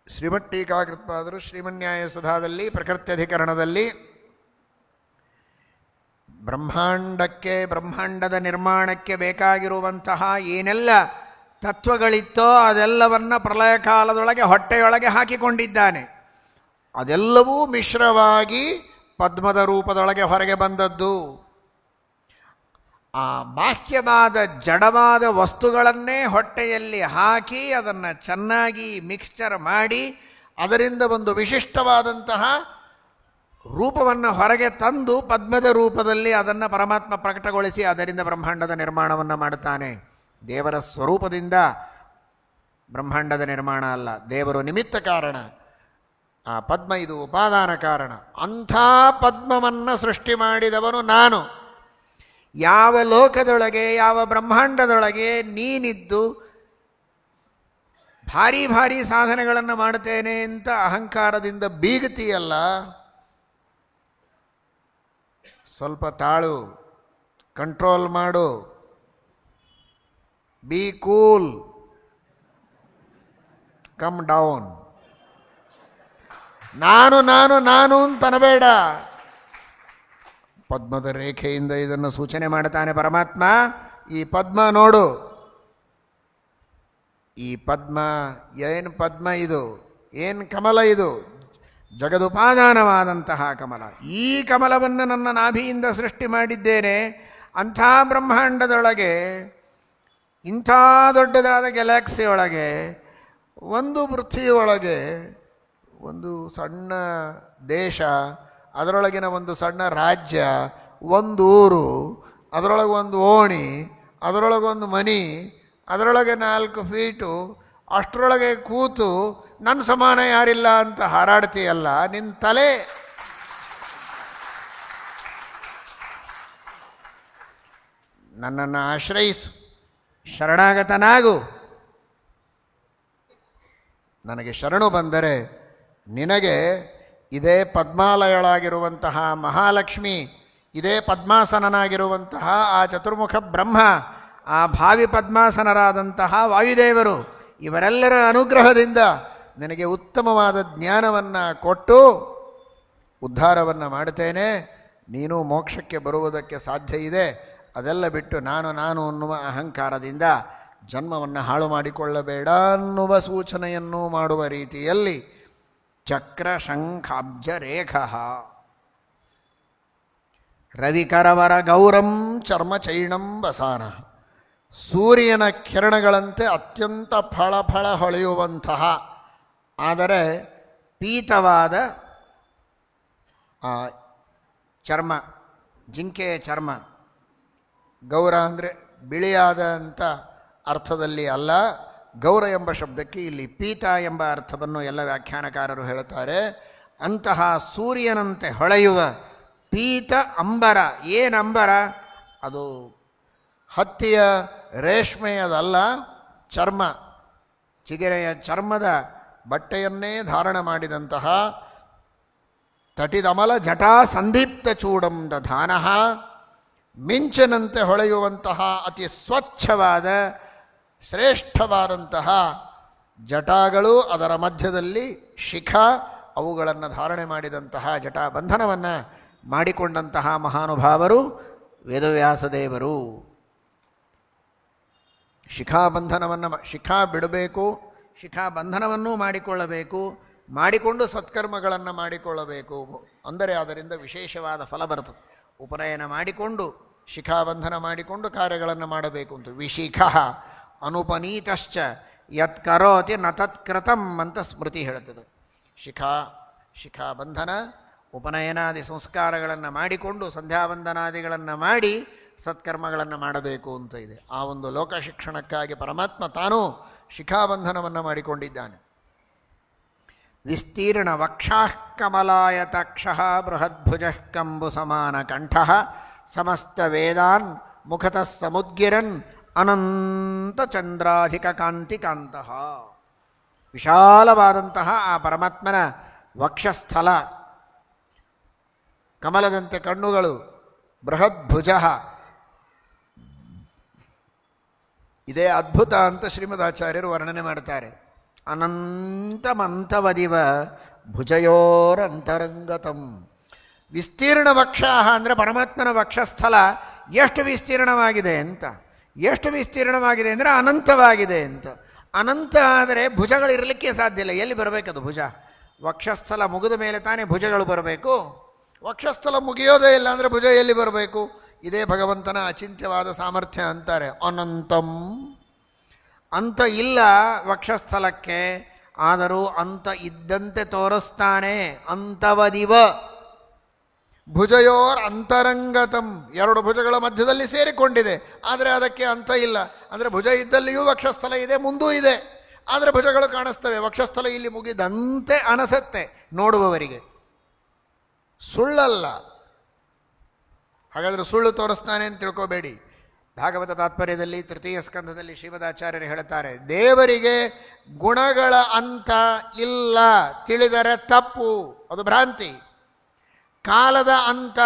ಶ್ರೀಮಟ್ಟೀಕಾಕೃತ್ಪಾದರು ಶ್ರೀಮನ್ಯಾಯ ಸುಧಾದಲ್ಲಿ ಪ್ರಕೃತ್ಯಧಿಕರಣದಲ್ಲಿ ಬ್ರಹ್ಮಾಂಡಕ್ಕೆ, ಬ್ರಹ್ಮಾಂಡದ ನಿರ್ಮಾಣಕ್ಕೆ ಬೇಕಾಗಿರುವಂತಹ ಏನೆಲ್ಲ ತತ್ವಗಳಿತ್ತೋ ಅದೆಲ್ಲವನ್ನು ಪ್ರಳಯ ಕಾಲದೊಳಗೆ ಹೊಟ್ಟೆಯೊಳಗೆ ಹಾಕಿಕೊಂಡಿದ್ದಾನೆ. ಅದೆಲ್ಲವೂ ಮಿಶ್ರವಾಗಿ ಪದ್ಮದ ರೂಪದೊಳಗೆ ಹೊರಗೆ ಬಂದದ್ದು. ಆ ಬಾಹ್ಯವಾದ ಜಡವಾದ ವಸ್ತುಗಳನ್ನೇ ಹೊಟ್ಟೆಯಲ್ಲಿ ಹಾಕಿ ಅದನ್ನು ಚೆನ್ನಾಗಿ ಮಿಕ್ಸ್ಚರ್ ಮಾಡಿ ಅದರಿಂದ ಒಂದು ವಿಶಿಷ್ಟವಾದಂತಹ ರೂಪವನ್ನು ಹೊರಗೆ ತಂದು ಪದ್ಮದ ರೂಪದಲ್ಲಿ ಅದನ್ನು ಪರಮಾತ್ಮ ಪ್ರಕಟಗೊಳಿಸಿ ಅದರಿಂದ ಬ್ರಹ್ಮಾಂಡದ ನಿರ್ಮಾಣವನ್ನು ಮಾಡುತ್ತಾನೆ. ದೇವರ ಸ್ವರೂಪದಿಂದ ಬ್ರಹ್ಮಾಂಡದ ನಿರ್ಮಾಣ ಅಲ್ಲ, ದೇವರು ನಿಮಿತ್ತ ಕಾರಣ. ಆ ಪದ್ಮ ಇದು ಉಪಾದಾನ ಕಾರಣ. ಅಂಥ ಪದ್ಮವನ್ನು ಸೃಷ್ಟಿ ಮಾಡಿದವನು ನಾನು. ಯಾವ ಲೋಕದೊಳಗೆ, ಯಾವ ಬ್ರಹ್ಮಾಂಡದೊಳಗೆ ನೀನಿದ್ದು ಭಾರಿ ಭಾರಿ ಸಾಧನೆಗಳನ್ನು ಮಾಡ್ತೇನೆ ಅಂತ ಅಹಂಕಾರದಿಂದ ಬೀಗುತ್ತೀಯಲ್ಲ, ಸ್ವಲ್ಪ ತಾಳು, ಕಂಟ್ರೋಲ್ ಮಾಡು, ಬಿ ಕೂಲ್, ಕಮ್ ಡೌನ್. ನಾನು ನಾನು ನಾನು ಅಂತನಬೇಡ. ಪದ್ಮದ ರೇಖೆಯಿಂದ ಇದನ್ನು ಸೂಚನೆ ಮಾಡುತ್ತಾನೆ ಪರಮಾತ್ಮ. ಈ ಪದ್ಮ ನೋಡು, ಈ ಪದ್ಮ ಏನು ಪದ್ಮ ಇದು, ಏನು ಕಮಲ ಇದು, ಜಗದುಪಾದಾನವಾದಂತಹ ಕಮಲ. ಈ ಕಮಲವನ್ನು ನನ್ನ ನಾಭಿಯಿಂದ ಸೃಷ್ಟಿ ಮಾಡಿದ್ದೇನೆ. ಅಂಥ ಬ್ರಹ್ಮಾಂಡದೊಳಗೆ, ಇಂಥ ದೊಡ್ಡದಾದ ಗ್ಯಾಲಕ್ಸಿ ಒಳಗೆ, ಒಂದು ಪೃಥ್ವಿಯೊಳಗೆ ಒಂದು ಸಣ್ಣ ದೇಶ, ಅದರೊಳಗಿನ ಒಂದು ಸಣ್ಣ ರಾಜ್ಯ, ಒಂದು ಊರು, ಅದರೊಳಗೆ ಒಂದು ಓಣಿ, ಅದರೊಳಗೊಂದು ಮನಿ, ಅದರೊಳಗೆ 4 ಫೀಟು, ಅಷ್ಟರೊಳಗೆ ಕೂತು ನನ್ನ ಸಮಾನ ಯಾರಿಲ್ಲ ಅಂತ ಹಾರಾಡ್ತೀಯಲ್ಲ, ನಿನ್ನ ತಲೆ. ನನ್ನನ್ನು ಆಶ್ರಯಿಸು, ಶರಣಾಗತನಾಗು. ನನಗೆ ಶರಣು ಬಂದರೆ ನಿನಗೆ ಇದೇ ಪದ್ಮಾಲಯಳಾಗಿರುವಂತಹ ಮಹಾಲಕ್ಷ್ಮಿ, ಇದೇ ಪದ್ಮಾಸನನಾಗಿರುವಂತಹ ಆ ಚತುರ್ಮುಖ ಬ್ರಹ್ಮ, ಆ ಭಾವಿ ಪದ್ಮಾಸನರಾದಂತಹ ವಾಯುದೇವರು, ಇವರೆಲ್ಲರ ಅನುಗ್ರಹದಿಂದ ನಿನಗೆ ಉತ್ತಮವಾದ ಜ್ಞಾನವನ್ನು ಕೊಟ್ಟು ಉದ್ಧಾರವನ್ನು ಮಾಡುತ್ತೇನೆ. ನೀನು ಮೋಕ್ಷಕ್ಕೆ ಬರುವುದಕ್ಕೆ ಸಾಧ್ಯ ಇದೆ. ಅದೆಲ್ಲ ಬಿಟ್ಟು ನಾನು ನಾನು ಅನ್ನುವ ಅಹಂಕಾರದಿಂದ ಜನ್ಮವನ್ನು ಹಾಳು ಮಾಡಿಕೊಳ್ಳಬೇಡ ಅನ್ನುವ ಸೂಚನೆಯನ್ನು ಮಾಡುವ ರೀತಿಯಲ್ಲಿ ಚಕ್ರ ಶಂಖಾಬ್ಜ ರೇಖ ರವಿಕರವರ ಗೌರಂ ಚರ್ಮಚೈಣಂ ವಸಾನ. ಸೂರ್ಯನ ಕಿರಣಗಳಂತೆ ಅತ್ಯಂತ ಫಳ ಹೊಳೆಯುವಂತಹ ಆದರೆ ಪೀತವಾದ ಚರ್ಮ, ಜಿಂಕೆಯ ಚರ್ಮ. ಗೌರ ಅಂದರೆ ಬಿಳಿಯಾದ ಅಂತ ಅರ್ಥದಲ್ಲಿ ಅಲ್ಲ, ಗೌರ ಎಂಬ ಶಬ್ದಕ್ಕೆ ಇಲ್ಲಿ ಪೀತ ಎಂಬ ಅರ್ಥವನ್ನು ಎಲ್ಲ ವ್ಯಾಖ್ಯಾನಕಾರರು ಹೇಳುತ್ತಾರೆ. ಅಂತಹ ಸೂರ್ಯನಂತೆ ಹೊಳೆಯುವ ಪೀತ ಅಂಬರ. ಏನಂಬರ? ಅದು ಹತ್ತಿಯ ರೇಷ್ಮೆಯದಲ್ಲ, ಚರ್ಮ, ಚಿಗೆರೆಯ ಚರ್ಮದ ಬಟ್ಟೆಯನ್ನೇ ಧಾರಣ ಮಾಡಿದಂತಹ ತಟಿದಮಲ ಜಟಾ ಸಂದೀಪ್ತ ಚೂಡಂ ದಧಾನಃ. ಮಿಂಚಿನಂತೆ ಹೊಳೆಯುವಂತಹ ಅತಿ ಸ್ವಚ್ಛವಾದ ಶ್ರೇಷ್ಠವಾದಂತಹ ಜಟಾಗಳು, ಅದರ ಮಧ್ಯದಲ್ಲಿ ಶಿಖ, ಅವುಗಳನ್ನು ಧಾರಣೆ ಮಾಡಿದಂತಹ ಜಟಾಬಂಧನವನ್ನು ಮಾಡಿಕೊಂಡಂತಹ ಮಹಾನುಭಾವರು ವೇದವ್ಯಾಸದೇವರು. ಶಿಖಾಬಂಧನವನ್ನು, ಶಿಖಾ ಬಿಡಬೇಕು, ಶಿಖಾಬಂಧನವನ್ನೂ ಮಾಡಿಕೊಳ್ಳಬೇಕು, ಮಾಡಿಕೊಂಡು ಸತ್ಕರ್ಮಗಳನ್ನು ಮಾಡಿಕೊಳ್ಳಬೇಕು. ಅಂದರೆ ಅದರಿಂದ ವಿಶೇಷವಾದ ಫಲ ಬರ್ತದೆ. ಉಪನಯನ ಮಾಡಿಕೊಂಡು ಶಿಖಾಬಂಧನ ಮಾಡಿಕೊಂಡು ಕಾರ್ಯಗಳನ್ನು ಮಾಡಬೇಕು ಅಂತ. ವಿಶಿಖ ಅನುಪನೀತಶ್ಚ ಯತ್ ಕರೋತಿ ನ ತತ್ಕೃತಂ ಅಂತ ಸ್ಮೃತಿ ಹೇಳುತ್ತದೆ. ಶಿಖಾಬಂಧನ, ಉಪನಯನಾದಿ ಸಂಸ್ಕಾರಗಳನ್ನು ಮಾಡಿಕೊಂಡು ಸಂಧ್ಯಾವಂದನಾದಿಗಳನ್ನು ಮಾಡಿ ಸತ್ಕರ್ಮಗಳನ್ನು ಮಾಡಬೇಕು ಅಂತ ಇದೆ. ಆ ಒಂದು ಲೋಕ ಶಿಕ್ಷಣಕ್ಕಾಗಿ ಪರಮಾತ್ಮ ತಾನೂ ಶಿಖಾಬಂಧನವನ್ನು ಮಾಡಿಕೊಂಡಿದ್ದಾನೆ. ವಿಸ್ತೀರ್ಣ ವಕ್ಷಾಃ ಕಮಲಾಯತಾಕ್ಷಃ ಬೃಹದ್ಭುಜಃ ಕಂಬು ಸಮಾನ ಕಂಠಃ ಸಮಸ್ತ ವೇದಾನ್ ಮುಖತಃ ಸಮುದ್ಗಿರನ್ ಅನಂತ ಚಂದ್ರಾಧಿಕ ಕಾಂತಿ ಕಾಂತಃ. ವಿಶಾಲವಾದಂತಹ ಆ ಪರಮಾತ್ಮನ ವಕ್ಷಸ್ಥಲ, ಕಮಲದಂತೆ ಕಣ್ಣುಗಳು, ಬೃಹದ್ಭುಜ. ಇದೇ ಅದ್ಭುತ ಅಂತ ಶ್ರೀಮದಾಚಾರ್ಯರು ವರ್ಣನೆ ಮಾಡ್ತಾರೆ. ಅನಂತಮಂತವದಿವ ಭುಜಯೋರಂತರಂಗತಂ. ವಿಸ್ತೀರ್ಣ ವಕ್ಷಾಹ ಅಂದರೆ ಪರಮಾತ್ಮನ ವಕ್ಷಸ್ಥಲ ಎಷ್ಟು ವಿಸ್ತೀರ್ಣವಾಗಿದೆ ಅಂತ. ಎಷ್ಟು ವಿಸ್ತೀರ್ಣವಾಗಿದೆ ಅಂದರೆ ಅನಂತವಾಗಿದೆ ಅಂತ. ಅನಂತ ಆದರೆ ಭುಜಗಳಿರಲಿಕ್ಕೆ ಸಾಧ್ಯ ಇಲ್ಲ. ಎಲ್ಲಿ ಬರಬೇಕದು ಭುಜ? ವಕ್ಷಸ್ಥಲ ಮುಗಿದ ಮೇಲೆ ತಾನೇ ಭುಜಗಳು ಬರಬೇಕು. ವಕ್ಷಸ್ಥಲ ಮುಗಿಯೋದೇ ಇಲ್ಲ ಅಂದರೆ ಭುಜ ಎಲ್ಲಿ ಬರಬೇಕು? ಇದೇ ಭಗವಂತನ ಅಚಿಂತ್ಯವಾದ ಸಾಮರ್ಥ್ಯ ಅಂತಾರೆ. ಅನಂತಂ, ಅಂತ ಇಲ್ಲ ವಕ್ಷಸ್ಥಲಕ್ಕೆ, ಆದರೂ ಅಂತ ಇದ್ದಂತೆ ತೋರಿಸ್ತಾನೆ. ಅಂತವದಿವ ಭುಜಯೋರ್ ಅಂತರಂಗತಂ, ಎರಡು ಭುಜಗಳ ಮಧ್ಯದಲ್ಲಿ ಸೇರಿಕೊಂಡಿದೆ, ಆದರೆ ಅದಕ್ಕೆ ಅಂತ ಇಲ್ಲ. ಅಂದರೆ ಭುಜ ಇದ್ದಲ್ಲಿಯೂ ವಕ್ಷಸ್ಥಲ ಇದೆ, ಮುಂದೂ ಇದೆ, ಆದರೆ ಭುಜಗಳು ಕಾಣಿಸ್ತವೆ. ವಕ್ಷಸ್ಥಲ ಇಲ್ಲಿ ಮುಗಿದಂತೆ ಅನಿಸುತ್ತೆ ನೋಡುವವರಿಗೆ, ಸುಳ್ಳಲ್ಲ. ಹಾಗಾದರೆ ಸುಳ್ಳು ತೋರಿಸ್ತಾನೆ ಅಂತ ತಿಳ್ಕೋಬೇಡಿ. ಭಾಗವತ ತಾತ್ಪರ್ಯದಲ್ಲಿ ತೃತೀಯ ಸ್ಕಂಧದಲ್ಲಿ ಶ್ರೀಮದಾಚಾರ್ಯರು ಹೇಳುತ್ತಾರೆ, ದೇವರಿಗೆ ಗುಣಗಳ ಅಂತ ಇಲ್ಲ, ತಿಳಿದರೆ ತಪ್ಪು, ಅದು ಭ್ರಾಂತಿ. ಕಾಲದ ಅಂತ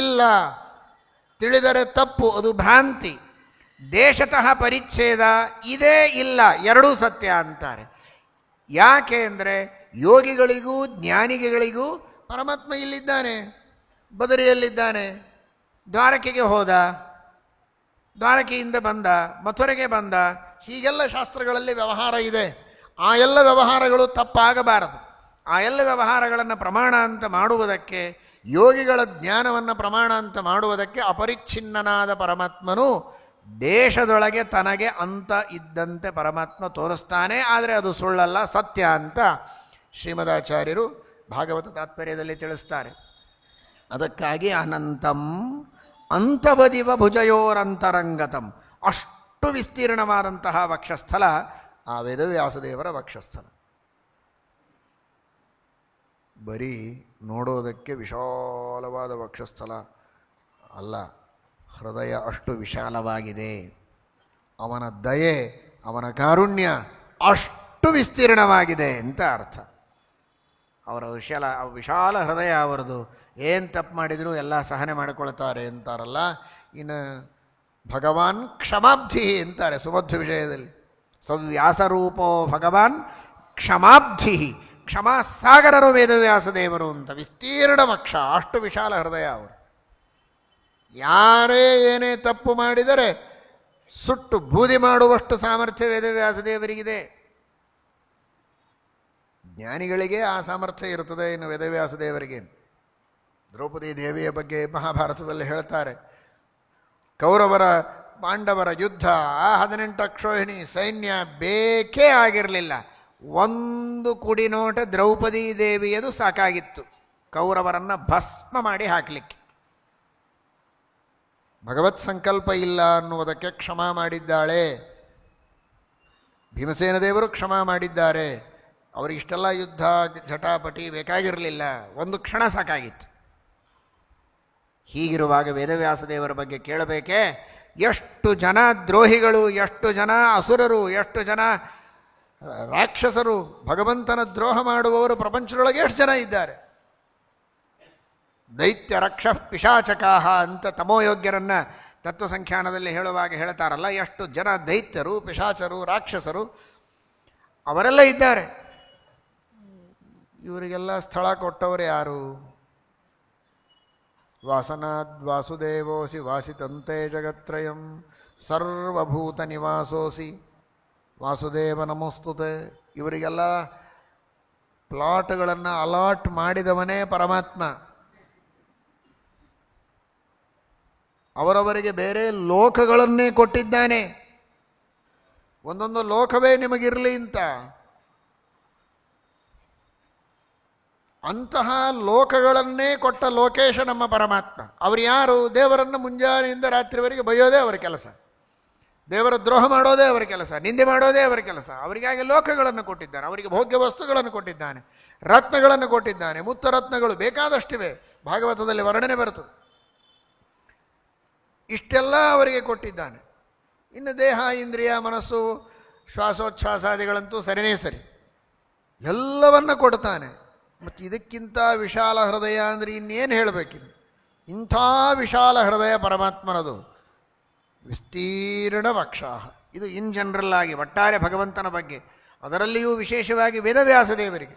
ಇಲ್ಲ, ತಿಳಿದರೆ ತಪ್ಪು, ಅದು ಭ್ರಾಂತಿ. ದೇಶತಃ ಪರಿಚ್ಛೇದ ಇದೇ ಇಲ್ಲ, ಎರಡೂ ಸತ್ಯ ಅಂತಾರೆ. ಯಾಕೆ ಅಂದರೆ ಯೋಗಿಗಳಿಗೂ ಜ್ಞಾನಿಗಳಿಗೂ ಪರಮಾತ್ಮ ಇಲ್ಲಿದ್ದಾನೆ, ಬದರಿಯಲ್ಲಿದ್ದಾನೆ, ದ್ವಾರಕೆಗೆ ಹೋದ, ದ್ವಾರಕೆಯಿಂದ ಬಂದ, ಮಥುರೆಗೆ ಬಂದ, ಹೀಗೆಲ್ಲ ಶಾಸ್ತ್ರಗಳಲ್ಲಿ ವ್ಯವಹಾರ ಇದೆ. ಆ ಎಲ್ಲ ವ್ಯವಹಾರಗಳು ತಪ್ಪಾಗಬಾರದು. ಆ ಎಲ್ಲ ವ್ಯವಹಾರಗಳನ್ನು ಪ್ರಮಾಣ ಅಂತ ಮಾಡುವುದಕ್ಕೆ, ಯೋಗಿಗಳ ಜ್ಞಾನವನ್ನು ಪ್ರಮಾಣ ಅಂತ ಮಾಡುವುದಕ್ಕೆ ಅಪರಿಚ್ಛಿನ್ನನಾದ ಪರಮಾತ್ಮನು ದೇಶದೊಳಗೆ ತನಗೆ ಅಂತ ಇದ್ದಂತೆ ಪರಮಾತ್ಮ ತೋರಿಸ್ತಾನೆ. ಆದರೆ ಅದು ಸುಳ್ಳಲ್ಲ, ಸತ್ಯ ಅಂತ ಶ್ರೀಮದಾಚಾರ್ಯರು ಭಾಗವತ ತಾತ್ಪರ್ಯದಲ್ಲಿ ತಿಳಿಸ್ತಾರೆ. ಅದಕ್ಕಾಗಿ ಅನಂತಂ ಅಂತವದಿವ ಭುಜಯೋರಂತರಂಗತಂ, ಅಷ್ಟು ವಿಸ್ತೀರ್ಣವಾದಂತಹ ವಕ್ಷಸ್ಥಲ ಆ ವೇದವ್ಯಾಸದೇವರ ವಕ್ಷಸ್ಥಲ. ಬರೀ ನೋಡೋದಕ್ಕೆ ವಿಶಾಲವಾದ ವಕ್ಷಸ್ಥಲ ಅಲ್ಲ, ಹೃದಯ ಅಷ್ಟು ವಿಶಾಲವಾಗಿದೆ. ಅವನ ದಯೆ, ಅವನ ಕಾರುಣ್ಯ ಅಷ್ಟು ವಿಸ್ತೀರ್ಣವಾಗಿದೆ ಅಂತ ಅರ್ಥ. ಅವರ ವಿಶಾಲ ಹೃದಯ ಅವರದು. ಏನು ತಪ್ಪು ಮಾಡಿದರೂ ಎಲ್ಲ ಸಹನೆ ಮಾಡಿಕೊಳ್ತಾರೆ ಅಂತಾರಲ್ಲ. ಇನ್ನು ಭಗವಾನ್ ಕ್ಷಮಾಬ್ಧಿ ಅಂತಾರೆ ಸುಮಧ್ವ ವಿಷಯದಲ್ಲಿ. ಸವ್ಯಾಸರೂಪೋ ಭಗವಾನ್ ಕ್ಷಮಾಬ್ಧಿ, ಕ್ಷಮಾಸಾಗರರು ವೇದವ್ಯಾಸದೇವರು ಅಂತ. ವಿಸ್ತೀರ್ಣ ವಕ್ಷ, ಅಷ್ಟು ವಿಶಾಲ ಹೃದಯ ಅವರು. ಯಾರೇ ಏನೇ ತಪ್ಪು ಮಾಡಿದರೆ ಸುಟ್ಟು ಬೂದಿ ಮಾಡುವಷ್ಟು ಸಾಮರ್ಥ್ಯ ವೇದವ್ಯಾಸದೇವರಿಗಿದೆ. ಜ್ಞಾನಿಗಳಿಗೆ ಆ ಸಾಮರ್ಥ್ಯ ಇರುತ್ತದೆ, ಇನ್ನು ವೇದವ್ಯಾಸದೇವರಿಗೆ. ದ್ರೌಪದಿ ದೇವಿಯ ಬಗ್ಗೆ ಮಹಾಭಾರತದಲ್ಲಿ ಹೇಳ್ತಾರೆ. ಕೌರವರ ಪಾಂಡವರ ಯುದ್ಧ, ಆ 18 ಅಕ್ಷೋಹಿಣಿ ಸೈನ್ಯ ಬೇಕೇ ಆಗಿರಲಿಲ್ಲ. ಒಂದು ಕುಡಿನೋಟ ದ್ರೌಪದಿ ದೇವಿಯದು ಸಾಕಾಗಿತ್ತು ಕೌರವರನ್ನು ಭಸ್ಮ ಮಾಡಿ ಹಾಕಲಿಕ್ಕೆ. ಭಗವತ್ ಸಂಕಲ್ಪ ಇಲ್ಲ ಅನ್ನುವುದಕ್ಕೆ ಕ್ಷಮಾ ಮಾಡಿದ್ದಾಳೆ. ಭೀಮಸೇನ ದೇವರು ಕ್ಷಮಾ ಮಾಡಿದ್ದಾರೆ. ಅವರಿಗಿಷ್ಟೆಲ್ಲ ಯುದ್ಧ ಝಟಾಪಟಿ ಬೇಕಾಗಿರಲಿಲ್ಲ, ಒಂದು ಕ್ಷಣ ಸಾಕಾಗಿತ್ತು. ಹೀಗಿರುವಾಗ ವೇದವ್ಯಾಸ ದೇವರ ಬಗ್ಗೆ ಕೇಳಬೇಕೇ? ಎಷ್ಟು ಜನ ದ್ರೋಹಿಗಳು, ಎಷ್ಟು ಜನ ಅಸುರರು, ಎಷ್ಟು ಜನ ರಾಕ್ಷಸರು, ಭಗವಂತನ ದ್ರೋಹ ಮಾಡುವವರು ಪ್ರಪಂಚದೊಳಗೆ ಎಷ್ಟು ಜನ ಇದ್ದಾರೆ. ದೈತ್ಯ ರಕ್ಷ ಪಿಶಾಚಕಾಹ ಅಂತ ತಮೋಯೋಗ್ಯರನ್ನು ತತ್ವಸಂಖ್ಯಾನದಲ್ಲಿ ಹೇಳುವಾಗ ಹೇಳ್ತಾರಲ್ಲ, ಎಷ್ಟು ಜನ ದೈತ್ಯರು, ಪಿಶಾಚರು, ರಾಕ್ಷಸರು ಅವರೆಲ್ಲ ಇದ್ದಾರೆ. ಇವರಿಗೆಲ್ಲ ಸ್ಥಳ ಕೊಟ್ಟವರು ಯಾರು? ವಾಸನಾದ್ ವಾಸುದೇವೋಸಿ ವಾಸಿತಂತೆ ಜಗತ್ರಯಂ ಸರ್ವಭೂತ ನಿವಾಸೋಸಿ ವಾಸುದೇವ ನಮೋಸ್ತುತೆ. ಇವರಿಗೆಲ್ಲ ಪ್ಲಾಟ್ಗಳನ್ನು ಅಲಾಟ್ ಮಾಡಿದವನೇ ಪರಮಾತ್ಮ. ಅವರವರಿಗೆ ಬೇರೆ ಲೋಕಗಳನ್ನೇ ಕೊಟ್ಟಿದ್ದಾನೆ. ಒಂದೊಂದು ಲೋಕವೇ ನಿಮಗಿರಲಿ ಅಂತ. ಅಂತಹ ಲೋಕಗಳನ್ನೇ ಕೊಟ್ಟ ಲೋಕೇಶ ನಮ್ಮ ಪರಮಾತ್ಮ. ಅವರು ಯಾರು? ದೇವರನ್ನು ಮುಂಜಾನೆಯಿಂದ ರಾತ್ರಿವರೆಗೆ ಬೈಯೋದೇ ಅವರ ಕೆಲಸ, ದೇವರ ದ್ರೋಹ ಮಾಡೋದೇ ಅವರ ಕೆಲಸ, ನಿಂದೆ ಮಾಡೋದೇ ಅವರ ಕೆಲಸ. ಅವರಿಗಾಗಿ ಲೋಕಗಳನ್ನು ಕೊಟ್ಟಿದ್ದಾನೆ, ಅವರಿಗೆ ಭೋಗ್ಯ ವಸ್ತುಗಳನ್ನು ಕೊಟ್ಟಿದ್ದಾನೆ, ರತ್ನಗಳನ್ನು ಕೊಟ್ಟಿದ್ದಾನೆ, ಮುತ್ತರತ್ನಗಳು ಬೇಕಾದಷ್ಟಿವೆ, ಭಾಗವತದಲ್ಲಿ ವರ್ಣನೆ ಬರ್ತದೆ. ಇಷ್ಟೆಲ್ಲ ಅವರಿಗೆ ಕೊಟ್ಟಿದ್ದಾನೆ. ಇನ್ನು ದೇಹ, ಇಂದ್ರಿಯ, ಮನಸ್ಸು, ಶ್ವಾಸೋಚ್ಛ್ವಾಸಾದಿಗಳಂತೂ ಸರಿನೇ ಸರಿ, ಎಲ್ಲವನ್ನ ಕೊಡ್ತಾನೆ. ಮತ್ತು ಇದಕ್ಕಿಂತ ವಿಶಾಲ ಹೃದಯ ಅಂದರೆ ಇನ್ನೇನು ಹೇಳಬೇಕಿನ್ನು? ಇಂಥ ವಿಶಾಲ ಹೃದಯ ಪರಮಾತ್ಮನದು. ವಿಸ್ತೀರ್ಣ ವಕ್ಷಾಹ. ಇದು ಇನ್ ಜನರಲ್ ಆಗಿ ಒಟ್ಟಾರೆ ಭಗವಂತನ ಬಗ್ಗೆ, ಅದರಲ್ಲಿಯೂ ವಿಶೇಷವಾಗಿ ವೇದವ್ಯಾಸ ದೇವರಿಗೆ.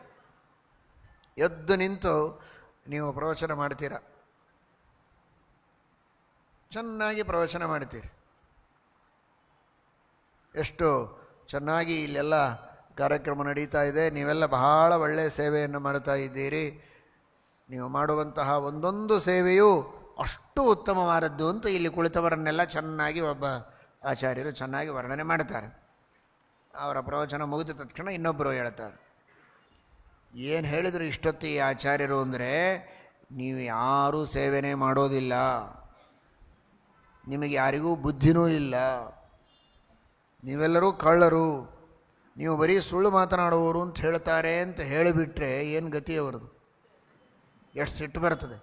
ಎದ್ದು ನಿಂತು ನೀವು ಪ್ರವಚನ ಮಾಡ್ತೀರ, ಚೆನ್ನಾಗಿ ಪ್ರವಚನ ಮಾಡ್ತೀರಿ. ಎಷ್ಟು ಚೆನ್ನಾಗಿ ಇಲ್ಲೆಲ್ಲ ಕಾರ್ಯಕ್ರಮ ನಡೀತಾ ಇದೆ. ನೀವೆಲ್ಲ ಬಹಳ ಒಳ್ಳೆಯ ಸೇವೆಯನ್ನು ಮಾಡ್ತಾ ಇದ್ದೀರಿ. ನೀವು ಮಾಡುವಂತಹ ಒಂದೊಂದು ಸೇವೆಯೂ ಅಷ್ಟು ಉತ್ತಮವಾದದ್ದು ಅಂತ ಇಲ್ಲಿ ಕುಳಿತವರನ್ನೆಲ್ಲ ಚೆನ್ನಾಗಿ ಒಬ್ಬ ಆಚಾರ್ಯರು ಚೆನ್ನಾಗಿ ವರ್ಣನೆ ಮಾಡ್ತಾರೆ. ಅವರ ಪ್ರವಚನ ಮುಗಿದ ತಕ್ಷಣ ಇನ್ನೊಬ್ಬರು ಹೇಳ್ತಾರೆ, ಏನು ಹೇಳಿದರು ಇಷ್ಟೊತ್ತು ಈ ಆಚಾರ್ಯರು ಅಂದರೆ, ನೀವು ಯಾರೂ ಸೇವೆನೇ ಮಾಡೋದಿಲ್ಲ, ನಿಮಗೆ ಯಾರಿಗೂ ಬುದ್ಧಿನೂ ಇಲ್ಲ, ನೀವೆಲ್ಲರೂ ಕಳ್ಳರು, ನೀವು ಬರೀ ಸುಳ್ಳು ಮಾತನಾಡುವವರು ಅಂತ ಹೇಳ್ತಾರೆ ಅಂತ ಹೇಳಿಬಿಟ್ರೆ ಏನು ಗತಿ ಅವರದು? ಎಷ್ಟು ಸಿಟ್ಟು ಬರ್ತದೆ.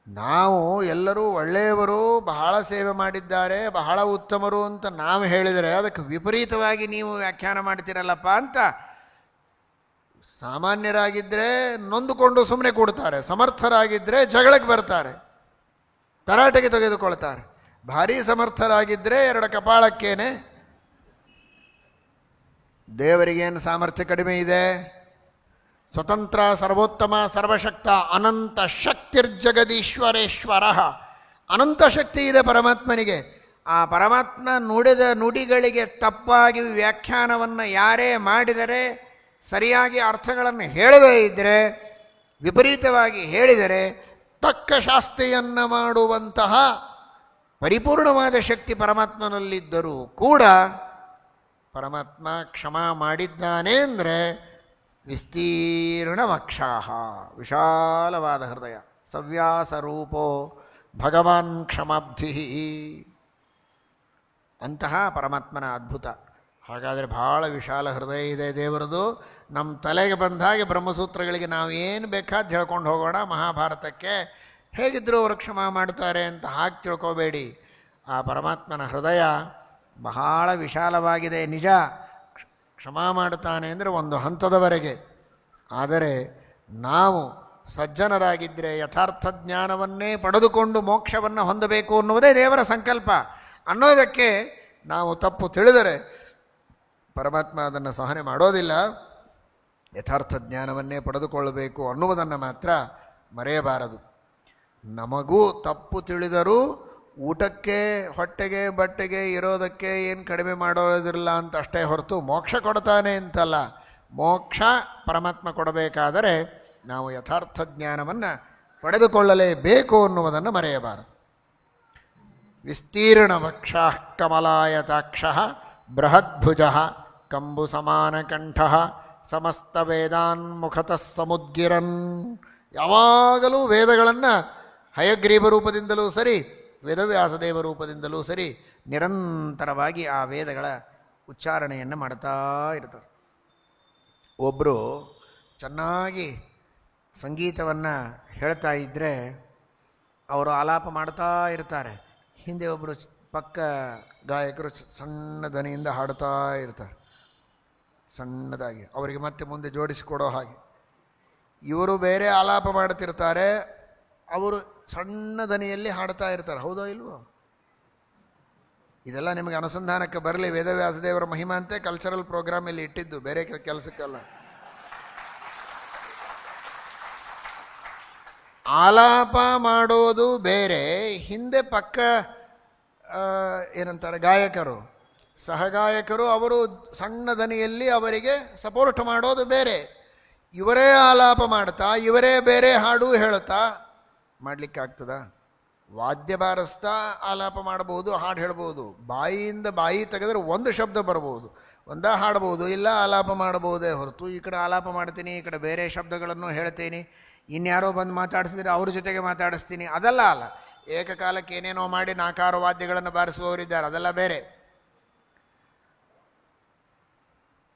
ನಾವು ಎಲ್ಲರೂ ಒಳ್ಳೆಯವರು, ಬಹಳ ಸೇವೆ ಮಾಡಿದ್ದಾರೆ, ಬಹಳ ಉತ್ತಮರು ಅಂತ ನಾವು ಹೇಳಿದರೆ ಅದಕ್ಕೆ ವಿಪರೀತವಾಗಿ ನೀವು ವ್ಯಾಖ್ಯಾನ ಮಾಡ್ತೀರಲ್ಲಪ್ಪ ಅಂತ ಸಾಮಾನ್ಯರಾಗಿದ್ದರೆ ನೊಂದುಕೊಂಡು ಸುಮ್ಮನೆ ಕೊಡ್ತಾರೆ, ಸಮರ್ಥರಾಗಿದ್ದರೆ ಜಗಳಕ್ಕೆ ಬರ್ತಾರೆ, ತರಾಟೆಗೆ ತೆಗೆದುಕೊಳ್ತಾರೆ. ಭಾರೀ ಸಮರ್ಥರಾಗಿದ್ದರೆ ಎರಡು ಕಪಾಳಕ್ಕೇನೆ. ದೇವರಿಗೇನು ಸಾಮರ್ಥ್ಯ ಕಡಿಮೆ ಇದೆ? ಸ್ವತಂತ್ರ, ಸರ್ವೋತ್ತಮ, ಸರ್ವಶಕ್ತ, ಅನಂತ ಶಕ್ತಿರ್ಜಗದೀಶ್ವರೇಶ್ವರ. ಅನಂತ ಶಕ್ತಿ ಇದೆ ಪರಮಾತ್ಮನಿಗೆ. ಆ ಪರಮಾತ್ಮ ನುಡಿದ ನುಡಿಗಳಿಗೆ ತಪ್ಪಾಗಿ ವ್ಯಾಖ್ಯಾನವನ್ನು ಯಾರೇ ಮಾಡಿದರೆ, ಸರಿಯಾಗಿ ಅರ್ಥಗಳನ್ನು ಹೇಳದೇ ಇದ್ದರೆ, ವಿಪರೀತವಾಗಿ ಹೇಳಿದರೆ ತಕ್ಕ ಶಾಸ್ತಿಯನ್ನು ಮಾಡುವಂತಹ ಪರಿಪೂರ್ಣವಾದ ಶಕ್ತಿ ಪರಮಾತ್ಮನಲ್ಲಿದ್ದರೂ ಕೂಡ ಪರಮಾತ್ಮ ಕ್ಷಮಾ ಮಾಡಿದ್ದಾನೆ ಅಂದರೆ ವಿಸ್ತೀರ್ಣ ವಕ್ಷಾಹ, ವಿಶಾಲವಾದ ಹೃದಯ, ಸವ್ಯಾಸ ರೂಪೋ ಭಗವಾನ್ ಕ್ಷಮಾಬ್ಧಿ. ಅಂತಹ ಪರಮಾತ್ಮನ ಅದ್ಭುತ. ಹಾಗಾದರೆ ಭಾಳ ವಿಶಾಲ ಹೃದಯ ಇದೆ ದೇವರದು. ನಮ್ಮ ತಲೆಗೆ ಬಂದ ಹಾಗೆ ಬ್ರಹ್ಮಸೂತ್ರಗಳಿಗೆ ನಾವು ಏನು ಬೇಕಾದ ಹೇಳ್ಕೊಂಡು ಹೋಗೋಣ. ಮಹಾಭಾರತಕ್ಕೆ ಹೇಗಿದ್ದರೂ ಅವರು ಕ್ಷಮಾ ಮಾಡ್ತಾರೆ ಅಂತ ಹಾಗೆ ತಿಳ್ಕೋಬೇಡಿ. ಆ ಪರಮಾತ್ಮನ ಹೃದಯ ಬಹಳ ವಿಶಾಲವಾಗಿದೆ. ನಿಜ, ಕ್ಷಮಾ ಮಾಡ್ತಾನೆ ಅಂದರೆ ಒಂದು ಹಂತದವರೆಗೆ. ಆದರೆ ನಾವು ಸಜ್ಜನರಾಗಿದ್ದರೆ ಯಥಾರ್ಥ ಜ್ಞಾನವನ್ನೇ ಪಡೆದುಕೊಂಡು ಮೋಕ್ಷವನ್ನು ಹೊಂದಬೇಕು ಅನ್ನುವುದೇ ದೇವರ ಸಂಕಲ್ಪ ಅನ್ನೋದಕ್ಕೆ ನಾವು ತಪ್ಪು ತಿಳಿದರೆ ಪರಮಾತ್ಮ ಅದನ್ನು ಸಹನೆ ಮಾಡೋದಿಲ್ಲ. ಯಥಾರ್ಥ ಜ್ಞಾನವನ್ನೇ ಪಡೆದುಕೊಳ್ಳಬೇಕು ಅನ್ನುವುದನ್ನು ಮಾತ್ರ ಮರೆಯಬಾರದು. ನಮಗೂ ತಪ್ಪು ತಿಳಿದರೂ ಊಟಕ್ಕೆ, ಹೊಟ್ಟೆಗೆ, ಬಟ್ಟೆಗೆ, ಇರೋದಕ್ಕೆ ಏನು ಕಡಿಮೆ ಮಾಡೋದಿಲ್ಲ ಅಂತ ಅಷ್ಟೇ ಹೊರತು ಮೋಕ್ಷ ಕೊಡ್ತಾನೆ ಅಂತಲ್ಲ. ಮೋಕ್ಷ ಪರಮಾತ್ಮ ಕೊಡಬೇಕಾದರೆ ನಾವು ಯಥಾರ್ಥ ಜ್ಞಾನವನ್ನು ಪಡೆದುಕೊಳ್ಳಲೇಬೇಕು ಅನ್ನುವುದನ್ನು ಮರೆಯಬಾರದು. ವಿಸ್ತೀರ್ಣ ವಕ್ಷಾ ಕಮಲಾಯತಾಕ್ಷ ಬೃಹದ್ಭುಜ ಕಂಬು ಸಮಾನಕಂಠ ಸಮಸ್ತ ವೇದಾನ್ಮುಖತಃ ಸಮುದ್ಗಿರನ್. ಯಾವಾಗಲೂ ವೇದಗಳನ್ನು ಹಯಗ್ರೀವ ರೂಪದಿಂದಲೂ ಸರಿ, ವೇದವ್ಯಾಸದೇವ ರೂಪದಿಂದಲೂ ಸರಿ ನಿರಂತರವಾಗಿ ಆ ವೇದಗಳ ಉಚ್ಚಾರಣೆಯನ್ನು ಮಾಡ್ತಾ ಇರ್ತಾರೆ. ಒಬ್ಬರು ಚೆನ್ನಾಗಿ ಸಂಗೀತವನ್ನು ಹೇಳ್ತಾ ಇದ್ದರೆ ಅವರು ಆಲಾಪ ಮಾಡ್ತಾ ಇರ್ತಾರೆ. ಹಿಂದೆ ಒಬ್ಬರು ಪಕ್ಕ ಗಾಯಕರು ಸಣ್ಣ ಧ್ವನಿಯಿಂದ ಹಾಡ್ತಾ ಇರ್ತಾರೆ, ಸಣ್ಣದಾಗಿ ಅವರಿಗೆ ಮತ್ತೆ ಮುಂದೆ ಜೋಡಿಸಿಕೊಡೋ ಹಾಗೆ. ಇವರು ಬೇರೆ ಆಲಾಪ ಮಾಡ್ತಿರ್ತಾರೆ, ಅವರು ಸಣ್ಣ ಧ್ವನಿಯಲ್ಲಿ ಹಾಡ್ತಾ ಇರ್ತಾರೆ. ಹೌದೋ ಇಲ್ವೋ? ಇದೆಲ್ಲ ನಿಮಗೆ ಅನುಸಂಧಾನಕ್ಕೆ ಬರಲಿ. ವೇದವ್ಯಾಸದೇವರ ಮಹಿಮಾ ಅಂತೆ ಕಲ್ಚರಲ್ ಪ್ರೋಗ್ರಾಮಲ್ಲಿ ಇಟ್ಟಿದ್ದು, ಬೇರೆ ಕೆಲಸಕ್ಕಲ್ಲ. ಆಲಾಪ ಮಾಡೋದು ಬೇರೆ, ಹಿಂದೆ ಪಕ್ಕ ಏನಂತಾರೆ ಗಾಯಕರು, ಸಹಗಾಯಕರು, ಅವರು ಸಣ್ಣ ದನಿಯಲ್ಲಿ ಅವರಿಗೆ ಸಪೋರ್ಟ್ ಮಾಡೋದು ಬೇರೆ. ಇವರೇ ಆಲಾಪ ಮಾಡ್ತಾ ಇವರೇ ಬೇರೆ ಹಾಡು ಹೇಳುತ್ತಾ ಮಾಡಲಿಕ್ಕಾಗ್ತದ? ವಾದ್ಯ ಬಾರಿಸ್ತಾ ಆಲಾಪ ಮಾಡ್ಬೋದು, ಹಾಡು ಹೇಳ್ಬೋದು. ಬಾಯಿಯಿಂದ ಬಾಯಿ ತೆಗೆದ್ರೆ ಒಂದು ಶಬ್ದ ಬರ್ಬೋದು, ಒಂದ ಹಾಡ್ಬೋದು, ಇಲ್ಲ ಆಲಾಪ ಮಾಡ್ಬೋದೇ ಹೊರತು ಈ ಕಡೆ ಆಲಾಪ ಮಾಡ್ತೀನಿ, ಈ ಕಡೆ ಬೇರೆ ಶಬ್ದಗಳನ್ನು ಹೇಳ್ತೀನಿ, ಇನ್ಯಾರೋ ಬಂದು ಮಾತಾಡಿಸಿದ್ರೆ ಅವ್ರ ಜೊತೆಗೆ ಮಾತಾಡಿಸ್ತೀನಿ, ಅದೆಲ್ಲ ಅಲ್ಲ. ಏಕಕಾಲಕ್ಕೆ ಏನೇನೋ ಮಾಡಿ ನಾಲ್ಕಾರು ವಾದ್ಯಗಳನ್ನು ಬಾರಿಸುವವರಿದ್ದಾರೆ, ಅದೆಲ್ಲ ಬೇರೆ.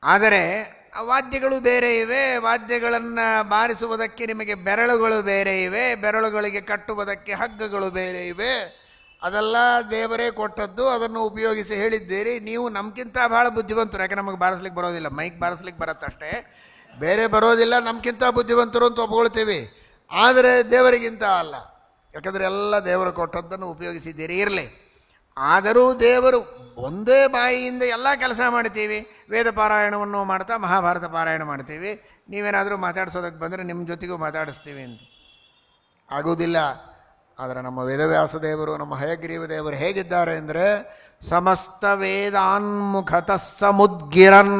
ಆದರೆ ಆ ವಾದ್ಯಗಳು ಬೇರೆ ಇವೆ. ವಾದ್ಯಗಳನ್ನು ಬಾರಿಸುವುದಕ್ಕೆ ನಿಮಗೆ ಬೆರಳುಗಳು ಬೇರೆ ಇವೆ, ಬೆರಳುಗಳಿಗೆ ಕಟ್ಟುವುದಕ್ಕೆ ಹಗ್ಗಗಳು ಬೇರೆ ಇವೆ. ಅದೆಲ್ಲ ದೇವರೇ ಕೊಟ್ಟದ್ದು, ಅದನ್ನು ಉಪಯೋಗಿಸಿ ಹೇಳಿದ್ದೀರಿ. ನೀವು ನಮ್ಗಿಂತ ಭಾಳ ಬುದ್ಧಿವಂತರು, ಯಾಕೆ ನಮಗೆ ಬಾರಿಸ್ಲಿಕ್ಕೆ ಬರೋದಿಲ್ಲ, ಮೈಕ್ ಬಾರಿಸ್ಲಿಕ್ಕೆ ಬರುತ್ತಷ್ಟೇ, ಬೇರೆ ಬರೋದಿಲ್ಲ. ನಮ್ಗಿಂತ ಬುದ್ಧಿವಂತರು ಅಂತ ಒಪ್ಕೊಳ್ತೀವಿ, ಆದರೆ ದೇವರಿಗಿಂತ ಅಲ್ಲ. ಯಾಕಂದರೆ ಎಲ್ಲ ದೇವರು ಕೊಟ್ಟದ್ದನ್ನು ಉಪಯೋಗಿಸಿದ್ದೀರಿ. ಇರಲಿ, ಆದರೂ ದೇವರು ಒಂದೇ ಬಾಯಿಯಿಂದ ಎಲ್ಲ ಕೆಲಸ ಮಾಡ್ತೀವಿ. ವೇದ ಪಾರಾಯಣವನ್ನು ಮಾಡ್ತಾ ಮಹಾಭಾರತ ಪಾರಾಯಣ ಮಾಡ್ತೀವಿ. ನೀವೇನಾದರೂ ಮಾತಾಡಿಸೋದಕ್ಕೆ ಬಂದರೆ ನಿಮ್ಮ ಜೊತೆಗೂ ಮಾತಾಡಿಸ್ತೀವಿ ಅಂತ ಆಗೋದಿಲ್ಲ. ಆದರೆ ನಮ್ಮ ವೇದವ್ಯಾಸ ದೇವರು, ನಮ್ಮ ಹಯಗ್ರೀವ ದೇವರು ಹೇಗಿದ್ದಾರೆ ಅಂದರೆ ಸಮಸ್ತ ವೇದಾನ್ಮುಖತಃ ಸಮುದ್ಗಿರನ್,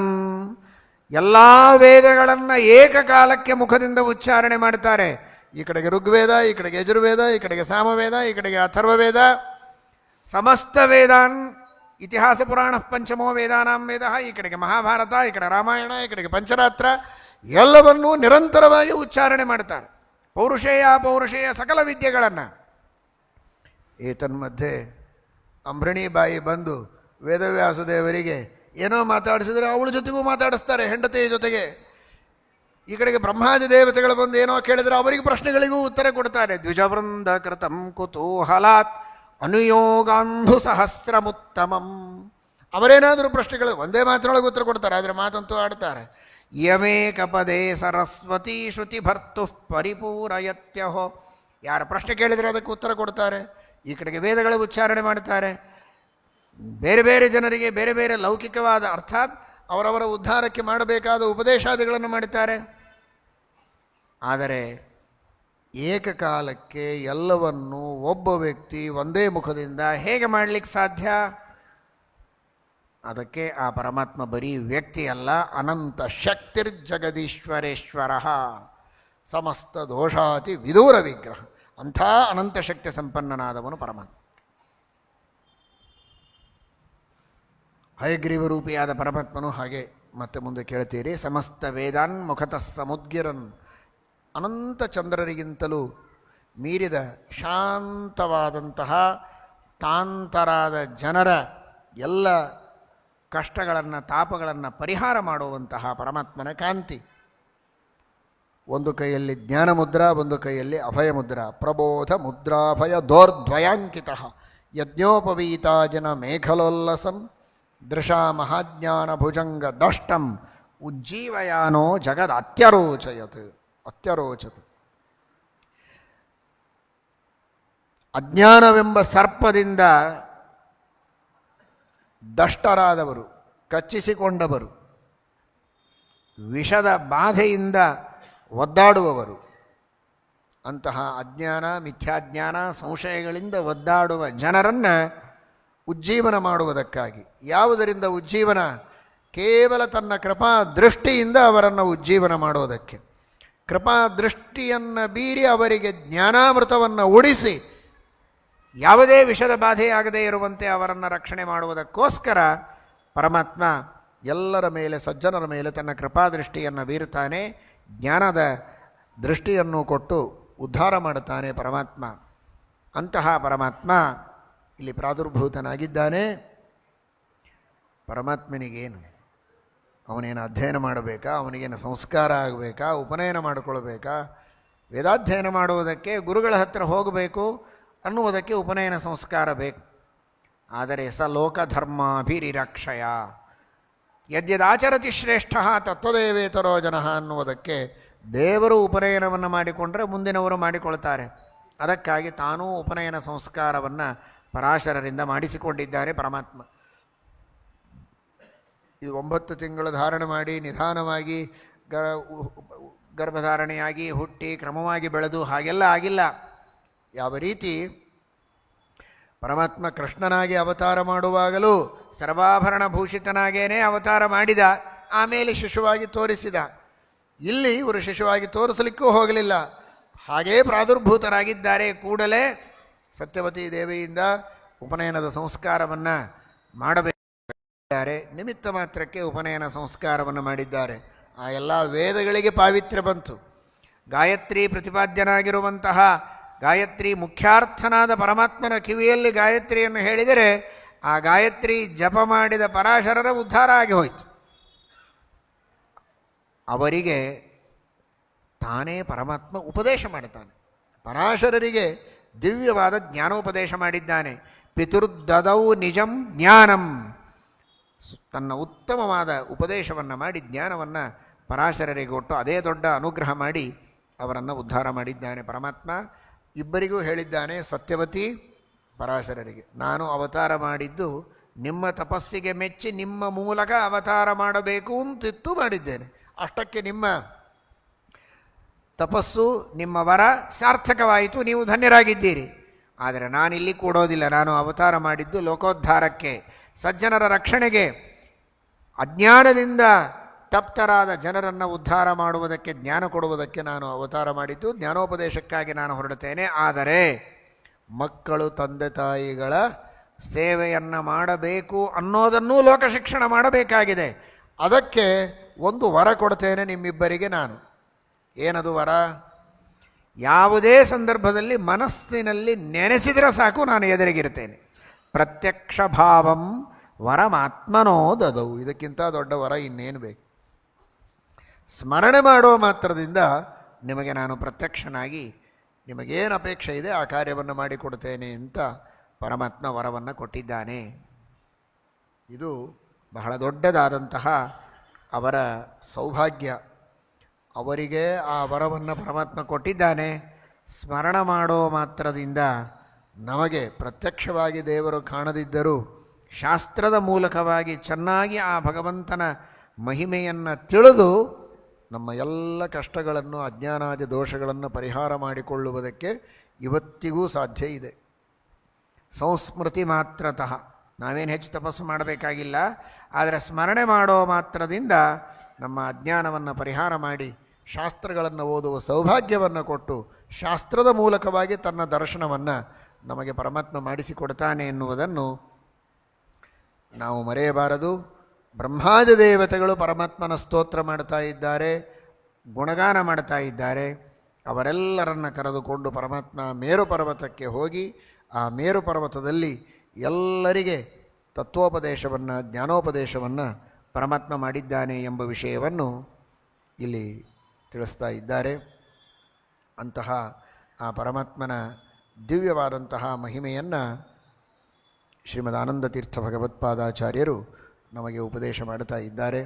ಎಲ್ಲ ವೇದಗಳನ್ನು ಏಕಕಾಲಕ್ಕೆ ಮುಖದಿಂದ ಉಚ್ಚಾರಣೆ ಮಾಡ್ತಾರೆ. ಈ ಕಡೆಗೆ ಋಗ್ವೇದ, ಈ ಕಡೆಗೆ ಯಜುರ್ವೇದ, ಈ ಕಡೆಗೆ ಸಾಮವೇದ, ಈ ಕಡೆಗೆ ಅಥರ್ವವೇದ. ಸಮಸ್ತ ವೇದಾನ್, ಇತಿಹಾಸ ಪುರಾಣ ಪಂಚಮೋ ವೇದಾನಾಂ ವೇದ, ಈ ಕಡೆಗೆ ಮಹಾಭಾರತ, ಈ ಕಡೆ ರಾಮಾಯಣ, ಈ ಕಡೆಗೆ ಪಂಚರಾತ್ರ, ಎಲ್ಲವನ್ನೂ ನಿರಂತರವಾಗಿ ಉಚ್ಚಾರಣೆ ಮಾಡ್ತಾರೆ. ಪೌರುಷೇಯ ಅಪೌರುಷೇಯ ಸಕಲ ವಿದ್ಯೆಗಳನ್ನು. ಏತನ್ಮಧ್ಯೆ ಅಂಬರಣಿ ಬಾಯಿ ಬಂದು ವೇದವ್ಯಾಸದೇವರಿಗೆ ಏನೋ ಮಾತಾಡಿಸಿದ್ರೆ ಅವಳ ಜೊತೆಗೂ ಮಾತಾಡಿಸ್ತಾರೆ, ಹೆಂಡತಿಯ ಜೊತೆಗೆ. ಈ ಕಡೆಗೆ ಬ್ರಹ್ಮಾದಿ ದೇವತೆಗಳು ಬಂದು ಏನೋ ಕೇಳಿದರೆ ಅವರಿಗೆ ಪ್ರಶ್ನೆಗಳಿಗೂ ಉತ್ತರ ಕೊಡ್ತಾರೆ. ದ್ವಿಜವೃಂದ ಕೃತಂ ಕುತೂಹಲಾತ್ ಅನುಯೋಗಾಂಧು ಸಹಸ್ರಮುತ್ತಮಂ. ಅವರೇನಾದರೂ ಪ್ರಶ್ನೆಗಳು ಒಂದೇ ಮಾತಿನೊಳಗೆ ಉತ್ತರ ಕೊಡ್ತಾರೆ, ಆದರೆ ಮಾತಂತೂ ಆಡ್ತಾರೆ. ಯಮೇಕ ಪದೇ ಸರಸ್ವತಿ ಶ್ರುತಿ ಭರ್ತು ಪರಿಪೂರಯತ್ಯಹೋ. ಯಾರ ಪ್ರಶ್ನೆ ಕೇಳಿದರೆ ಅದಕ್ಕೆ ಉತ್ತರ ಕೊಡ್ತಾರೆ. ಈ ಕಡೆಗೆ ವೇದಗಳ ಉಚ್ಚಾರಣೆ ಮಾಡ್ತಾರೆ. ಬೇರೆ ಬೇರೆ ಜನರಿಗೆ ಬೇರೆ ಬೇರೆ ಲೌಕಿಕವಾದ, ಅರ್ಥಾತ್ ಅವರವರ ಉದ್ಧಾರಕ್ಕೆ ಮಾಡಬೇಕಾದ ಉಪದೇಶಾದಿಗಳನ್ನು ಮಾಡುತ್ತಾರೆ. ಆದರೆ ಏಕಕಾಲಕ್ಕೆ ಎಲ್ಲವನ್ನೂ ಒಬ್ಬ ವ್ಯಕ್ತಿ ಒಂದೇ ಮುಖದಿಂದ ಹೇಗೆ ಮಾಡಲಿಕ್ಕೆ ಸಾಧ್ಯ? ಅದಕ್ಕೆ ಆ ಪರಮಾತ್ಮ ಬರೀ ವ್ಯಕ್ತಿ ಅಲ್ಲ, ಅನಂತ ಶಕ್ತಿರ್ಜಗದೀಶ್ವರೇಶ್ವರ, ಸಮಸ್ತ ದೋಷಾತಿ ವಿದೂರ ವಿಗ್ರಹ. ಅಂಥ ಅನಂತ ಶಕ್ತಿ ಸಂಪನ್ನನಾದವನು ಪರಮಾತ್ಮ. ಹಯಗ್ರೀವ ರೂಪಿಯಾದ ಪರಮಾತ್ಮನು ಹಾಗೆ. ಮತ್ತೆ ಮುಂದೆ ಕೇಳ್ತೀರಿ, ಸಮಸ್ತ ವೇದಾನ್ ಮುಖತಃ ಸಮುದ್ಗಿರನ್, ಅನಂತ ಚಂದ್ರರಿಗಿಂತಲೂ ಮೀರಿದ ಶಾಂತವಾದಂತಹ ತಾಂತರಾದ ಜನರ ಎಲ್ಲ ಕಷ್ಟಗಳನ್ನು ತಾಪಗಳನ್ನು ಪರಿಹಾರ ಮಾಡುವಂತಹ ಪರಮಾತ್ಮನ ಕಾಂತಿ. ಒಂದು ಕೈಯಲ್ಲಿ ಜ್ಞಾನ ಮುದ್ರಾ, ಒಂದು ಕೈಯಲ್ಲಿ ಅಭಯ ಮುದ್ರಾ. ಪ್ರಬೋಧ ಮುದ್ರಾಭಯ ದೋರ್ದ್ವಯಾಂಕಿತ ಯಜ್ಞೋಪವೀತಾ ಜನ ಮೇಖಲೋಲ್ಲಸಂ ದೃಶಾ ಮಹಾಜ್ಞಾನ ಭುಜಂಗ ದಷ್ಟಂ ಉಜ್ಜೀವಯಾನೋ ಜಗದ್ ಅತ್ಯರೋಚಯತ್. ಅಜ್ಞಾನವೆಂಬ ಸರ್ಪದಿಂದ ದಷ್ಟರಾದವರು, ಕಚ್ಚಿಸಿಕೊಂಡವರು, ವಿಷದ ಬಾಧೆಯಿಂದ ಒದ್ದಾಡುವವರು, ಅಂತಹ ಅಜ್ಞಾನ ಮಿಥ್ಯಾಜ್ಞಾನ ಸಂಶಯಗಳಿಂದ ಒದ್ದಾಡುವ ಜನರನ್ನು ಉಜ್ಜೀವನ ಮಾಡುವುದಕ್ಕಾಗಿ. ಯಾವುದರಿಂದ ಉಜ್ಜೀವನ? ಕೇವಲ ತನ್ನ ಕೃಪಾ ದೃಷ್ಟಿಯಿಂದ ಅವರನ್ನು ಉಜ್ಜೀವನ ಮಾಡೋದಕ್ಕೆ. ಕೃಪಾ ದೃಷ್ಟಿಯನ್ನು ಬೀರಿ ಅವರಿಗೆ ಜ್ಞಾನಾಮೃತವನ್ನು ಉಡಿಸಿ ಯಾವುದೇ ವಿಷದ ಬಾಧೆಯಾಗದೇ ಇರುವಂತೆ ಅವರನ್ನು ರಕ್ಷಣೆ ಮಾಡುವುದಕ್ಕೋಸ್ಕರ ಪರಮಾತ್ಮ ಎಲ್ಲರ ಮೇಲೆ, ಸಜ್ಜನರ ಮೇಲೆ ತನ್ನ ಕೃಪಾದೃಷ್ಟಿಯನ್ನು ಬೀರುತ್ತಾನೆ. ಜ್ಞಾನದ ದೃಷ್ಟಿಯನ್ನು ಕೊಟ್ಟು ಉದ್ಧಾರ ಮಾಡುತ್ತಾನೆ ಪರಮಾತ್ಮ. ಅಂತಹ ಪರಮಾತ್ಮ ಇಲ್ಲಿ ಪ್ರಾದುರ್ಭೂತನಾಗಿದ್ದಾನೆ. ಪರಮಾತ್ಮನಿಗೇನು, ಅವನೇನು ಅಧ್ಯಯನ ಮಾಡಬೇಕಾ, ಅವನಿಗೇನು ಸಂಸ್ಕಾರ ಆಗಬೇಕಾ, ಉಪನಯನ ಮಾಡಿಕೊಳ್ಬೇಕಾ? ವೇದಾಧ್ಯಯನ ಮಾಡುವುದಕ್ಕೆ ಗುರುಗಳ ಹತ್ತಿರ ಹೋಗಬೇಕು ಅನ್ನುವುದಕ್ಕೆ ಉಪನಯನ ಸಂಸ್ಕಾರ ಬೇಕು. ಆದರೆ ಸ ಲೋಕಧರ್ಮಾಭಿರಿರಕ್ಷಯ ಯದ್ಯದಾಚರತಿ ಶ್ರೇಷ್ಠ ತತ್ವದೇವೇತರೋ ಜನಃ ಅನ್ನುವುದಕ್ಕೆ ದೇವರು ಉಪನಯನವನ್ನು ಮಾಡಿಕೊಂಡ್ರೆ ಮುಂದಿನವರು ಮಾಡಿಕೊಳ್ತಾರೆ. ಅದಕ್ಕಾಗಿ ತಾನೂ ಉಪನಯನ ಸಂಸ್ಕಾರವನ್ನು ಪರಾಶರರಿಂದ ಮಾಡಿಸಿಕೊಂಡಿದ್ದಾರೆ ಪರಮಾತ್ಮ. ಇದು 9 ತಿಂಗಳು ಧಾರಣೆ ಮಾಡಿ ನಿಧಾನವಾಗಿ ಗರ್ಭಧಾರಣೆಯಾಗಿ ಹುಟ್ಟಿ ಕ್ರಮವಾಗಿ ಬೆಳೆದು ಹಾಗೆಲ್ಲ ಆಗಿಲ್ಲ. ಯಾವ ರೀತಿ ಪರಮಾತ್ಮ ಕೃಷ್ಣನಾಗಿ ಅವತಾರ ಮಾಡುವಾಗಲೂ ಸರ್ವಾಭರಣ ಭೂಷಿತನಾಗೇನೆ ಅವತಾರ ಮಾಡಿದ, ಆಮೇಲೆ ಶಿಶುವಾಗಿ ತೋರಿಸಿದ. ಇಲ್ಲಿ ಇವರು ಶಿಶುವಾಗಿ ತೋರಿಸಲಿಕ್ಕೂ ಹೋಗಲಿಲ್ಲ, ಹಾಗೇ ಪ್ರಾದುರ್ಭೂತರಾಗಿದ್ದಾರೆ. ಕೂಡಲೇ ಸತ್ಯವತಿ ದೇವಿಯಿಂದ ಉಪನಯನದ ಸಂಸ್ಕಾರವನ್ನು ಮಾಡಬೇಕಾಗಿದ್ದಾರೆ. ನಿಮಿತ್ತ ಮಾತ್ರಕ್ಕೆ ಉಪನಯನ ಸಂಸ್ಕಾರವನ್ನು ಮಾಡಿದ್ದಾರೆ. ಆ ಎಲ್ಲ ವೇದಗಳಿಗೆ ಪಾವಿತ್ರ್ಯ ಬಂತು. ಗಾಯತ್ರಿ ಪ್ರತಿಪಾದ್ಯನಾಗಿರುವಂತಹ ಗಾಯತ್ರಿ ಮುಖ್ಯಾರ್ಥನಾದ ಪರಮಾತ್ಮನ ಕಿವಿಯಲ್ಲಿ ಗಾಯತ್ರಿಯನ್ನು ಹೇಳಿದರೆ ಆ ಗಾಯತ್ರಿ ಜಪ ಮಾಡಿದ ಪರಾಶರರ ಉದ್ಧಾರ ಆಗಿ ಹೋಯಿತು. ಅವರಿಗೆ ತಾನೇ ಪರಮಾತ್ಮ ಉಪದೇಶ ಮಾಡುತ್ತಾನೆ. ಪರಾಶರರಿಗೆ ದಿವ್ಯವಾದ ಜ್ಞಾನೋಪದೇಶ ಮಾಡಿದ್ದಾನೆ. ಪಿತುರ್ದದೌ ನಿಜಂ ಜ್ಞಾನಂ, ತನ್ನ ಉತ್ತಮವಾದ ಉಪದೇಶವನ್ನು ಮಾಡಿ ಜ್ಞಾನವನ್ನು ಪರಾಶರರಿಗೆ ಕೊಟ್ಟು ಅದೇ ದೊಡ್ಡ ಅನುಗ್ರಹ ಮಾಡಿ ಅವರನ್ನು ಉದ್ಧಾರ ಮಾಡಿದ್ದಾನೆ ಪರಮಾತ್ಮ. ಇಬ್ಬರಿಗೂ ಹೇಳಿದ್ದಾನೆ, ಸತ್ಯವತಿ ಪರಾಶರರಿಗೆ, ನಾನು ಅವತಾರ ಮಾಡಿದ್ದು ನಿಮ್ಮ ತಪಸ್ಸಿಗೆ ಮೆಚ್ಚಿ ನಿಮ್ಮ ಮೂಲಕ ಅವತಾರ ಮಾಡಬೇಕು ಅಂತಿತ್ತು ಮಾಡಿದ್ದೇನೆ. ಅಷ್ಟಕ್ಕೆ ನಿಮ್ಮ ತಪಸ್ಸು ನಿಮ್ಮ ವರ ಸಾರ್ಥಕವಾಯಿತು, ನೀವು ಧನ್ಯರಾಗಿದ್ದೀರಿ. ಆದರೆ ನಾನಿಲ್ಲಿ ಕೂಡೋದಿಲ್ಲ. ನಾನು ಅವತಾರ ಮಾಡಿದ್ದು ಲೋಕೋದ್ಧಾರಕ್ಕೆ, ಸಜ್ಜನರ ರಕ್ಷಣೆಗೆ, ಅಜ್ಞಾನದಿಂದ ತಪ್ತರಾದ ಜನರನ್ನು ಉದ್ಧಾರ ಮಾಡುವುದಕ್ಕೆ, ಜ್ಞಾನ ಕೊಡುವುದಕ್ಕೆ ನಾನು ಅವತಾರ ಮಾಡಿದ್ದು. ಜ್ಞಾನೋಪದೇಶಕ್ಕಾಗಿ ನಾನು ಹೊರಡುತ್ತೇನೆ. ಆದರೆ ಮಕ್ಕಳು ತಂದೆ ತಾಯಿಗಳ ಸೇವೆಯನ್ನು ಮಾಡಬೇಕು ಅನ್ನೋದನ್ನೂ ಲೋಕಶಿಕ್ಷಣ ಮಾಡಬೇಕಾಗಿದೆ. ಅದಕ್ಕೆ ಒಂದು ವರ ಕೊಡ್ತೇನೆ ನಿಮ್ಮಿಬ್ಬರಿಗೆ ನಾನು. ಏನದು ವರ? ಯಾವುದೇ ಸಂದರ್ಭದಲ್ಲಿ ಮನಸ್ಸಿನಲ್ಲಿ ನೆನೆಸಿದರೆ ಸಾಕು, ನಾನು ಎದುರಿಗಿರ್ತೇನೆ. ಪ್ರತ್ಯಕ್ಷ ಭಾವಂ ವರಮಾತ್ಮನೋ ದದೌ. ಇದಕ್ಕಿಂತ ದೊಡ್ಡ ವರ ಇನ್ನೇನು ಬೇಕು? ಸ್ಮರಣೆ ಮಾಡುವ ಮಾತ್ರದಿಂದ ನಿಮಗೆ ನಾನು ಪ್ರತ್ಯಕ್ಷನಾಗಿ ನಿಮಗೇನು ಅಪೇಕ್ಷೆ ಇದೆ ಆ ಕಾರ್ಯವನ್ನು ಮಾಡಿಕೊಡ್ತೇನೆ ಅಂತ ಪರಮಾತ್ಮ ವರವನ್ನು ಕೊಟ್ಟಿದ್ದಾನೆ. ಇದು ಬಹಳ ದೊಡ್ಡದಾದಂತಹ ಅವರ ಸೌಭಾಗ್ಯ. ಅವರಿಗೆ ಆ ವರವನ್ನು ಪರಮಾತ್ಮ ಕೊಟ್ಟಿದ್ದಾನೆ. ಸ್ಮರಣ ಮಾಡೋ ಮಾತ್ರದಿಂದ ನಮಗೆ ಪ್ರತ್ಯಕ್ಷವಾಗಿ ದೇವರು ಕಾಣದಿದ್ದರೂ ಶಾಸ್ತ್ರದ ಮೂಲಕವಾಗಿ ಚೆನ್ನಾಗಿ ಆ ಭಗವಂತನ ಮಹಿಮೆಯನ್ನು ತಿಳಿದು ನಮ್ಮ ಎಲ್ಲ ಕಷ್ಟಗಳನ್ನು, ಅಜ್ಞಾನಾದಿ ದೋಷಗಳನ್ನು ಪರಿಹಾರ ಮಾಡಿಕೊಳ್ಳುವುದಕ್ಕೆ ಇವತ್ತಿಗೂ ಸಾಧ್ಯ ಇದೆ. ಸಂಸ್ಮೃತಿ ಮಾತ್ರತಃ ನಾವೇನು ಹೆಚ್ಚು ತಪಸ್ಸು ಮಾಡಬೇಕಾಗಿಲ್ಲ. ಆದರೆ ಸ್ಮರಣೆ ಮಾಡೋ ಮಾತ್ರದಿಂದ ನಮ್ಮ ಅಜ್ಞಾನವನ್ನು ಪರಿಹಾರ ಮಾಡಿ ಶಾಸ್ತ್ರಗಳನ್ನು ಓದುವ ಸೌಭಾಗ್ಯವನ್ನು ಕೊಟ್ಟು ಶಾಸ್ತ್ರದ ಮೂಲಕವಾಗಿ ತನ್ನ ದರ್ಶನವನ್ನು ನಮಗೆ ಪರಮಾತ್ಮ ಮಾಡಿಸಿಕೊಡ್ತಾನೆ ಎನ್ನುವುದನ್ನು ನಾವು ಮರೆಯಬಾರದು. ಬ್ರಹ್ಮಾದಿ ದೇವತೆಗಳು ಪರಮಾತ್ಮನ ಸ್ತೋತ್ರ ಮಾಡ್ತಾ ಇದ್ದಾರೆ, ಗುಣಗಾನ ಮಾಡ್ತಾ ಇದ್ದಾರೆ. ಅವರೆಲ್ಲರನ್ನು ಕರೆದುಕೊಂಡು ಪರಮಾತ್ಮ ಮೇರು ಪರ್ವತಕ್ಕೆ ಹೋಗಿ ಆ ಮೇರು ಪರ್ವತದಲ್ಲಿ ಎಲ್ಲರಿಗೆ ತತ್ವೋಪದೇಶವನ್ನು, ಜ್ಞಾನೋಪದೇಶವನ್ನು ಪರಮಾತ್ಮ ಮಾಡಿದ್ದಾನೆ ಎಂಬ ವಿಷಯವನ್ನು ಇಲ್ಲಿ ತಿಳಿಸ್ತಾ ಇದ್ದಾರೆ. ಅಂತಹ ಆ ಪರಮಾತ್ಮನ ದಿವ್ಯವಾದಂತಹ ಮಹಿಮೆಯನ್ನು ಶ್ರೀಮದ್ ಆನಂದ ತೀರ್ಥ ಭಗವತ್ಪಾದಾಚಾರ್ಯರು ನಮಗೆ ಉಪದೇಶ ಮಾಡುತ್ತಾ ಇದ್ದಾರೆ.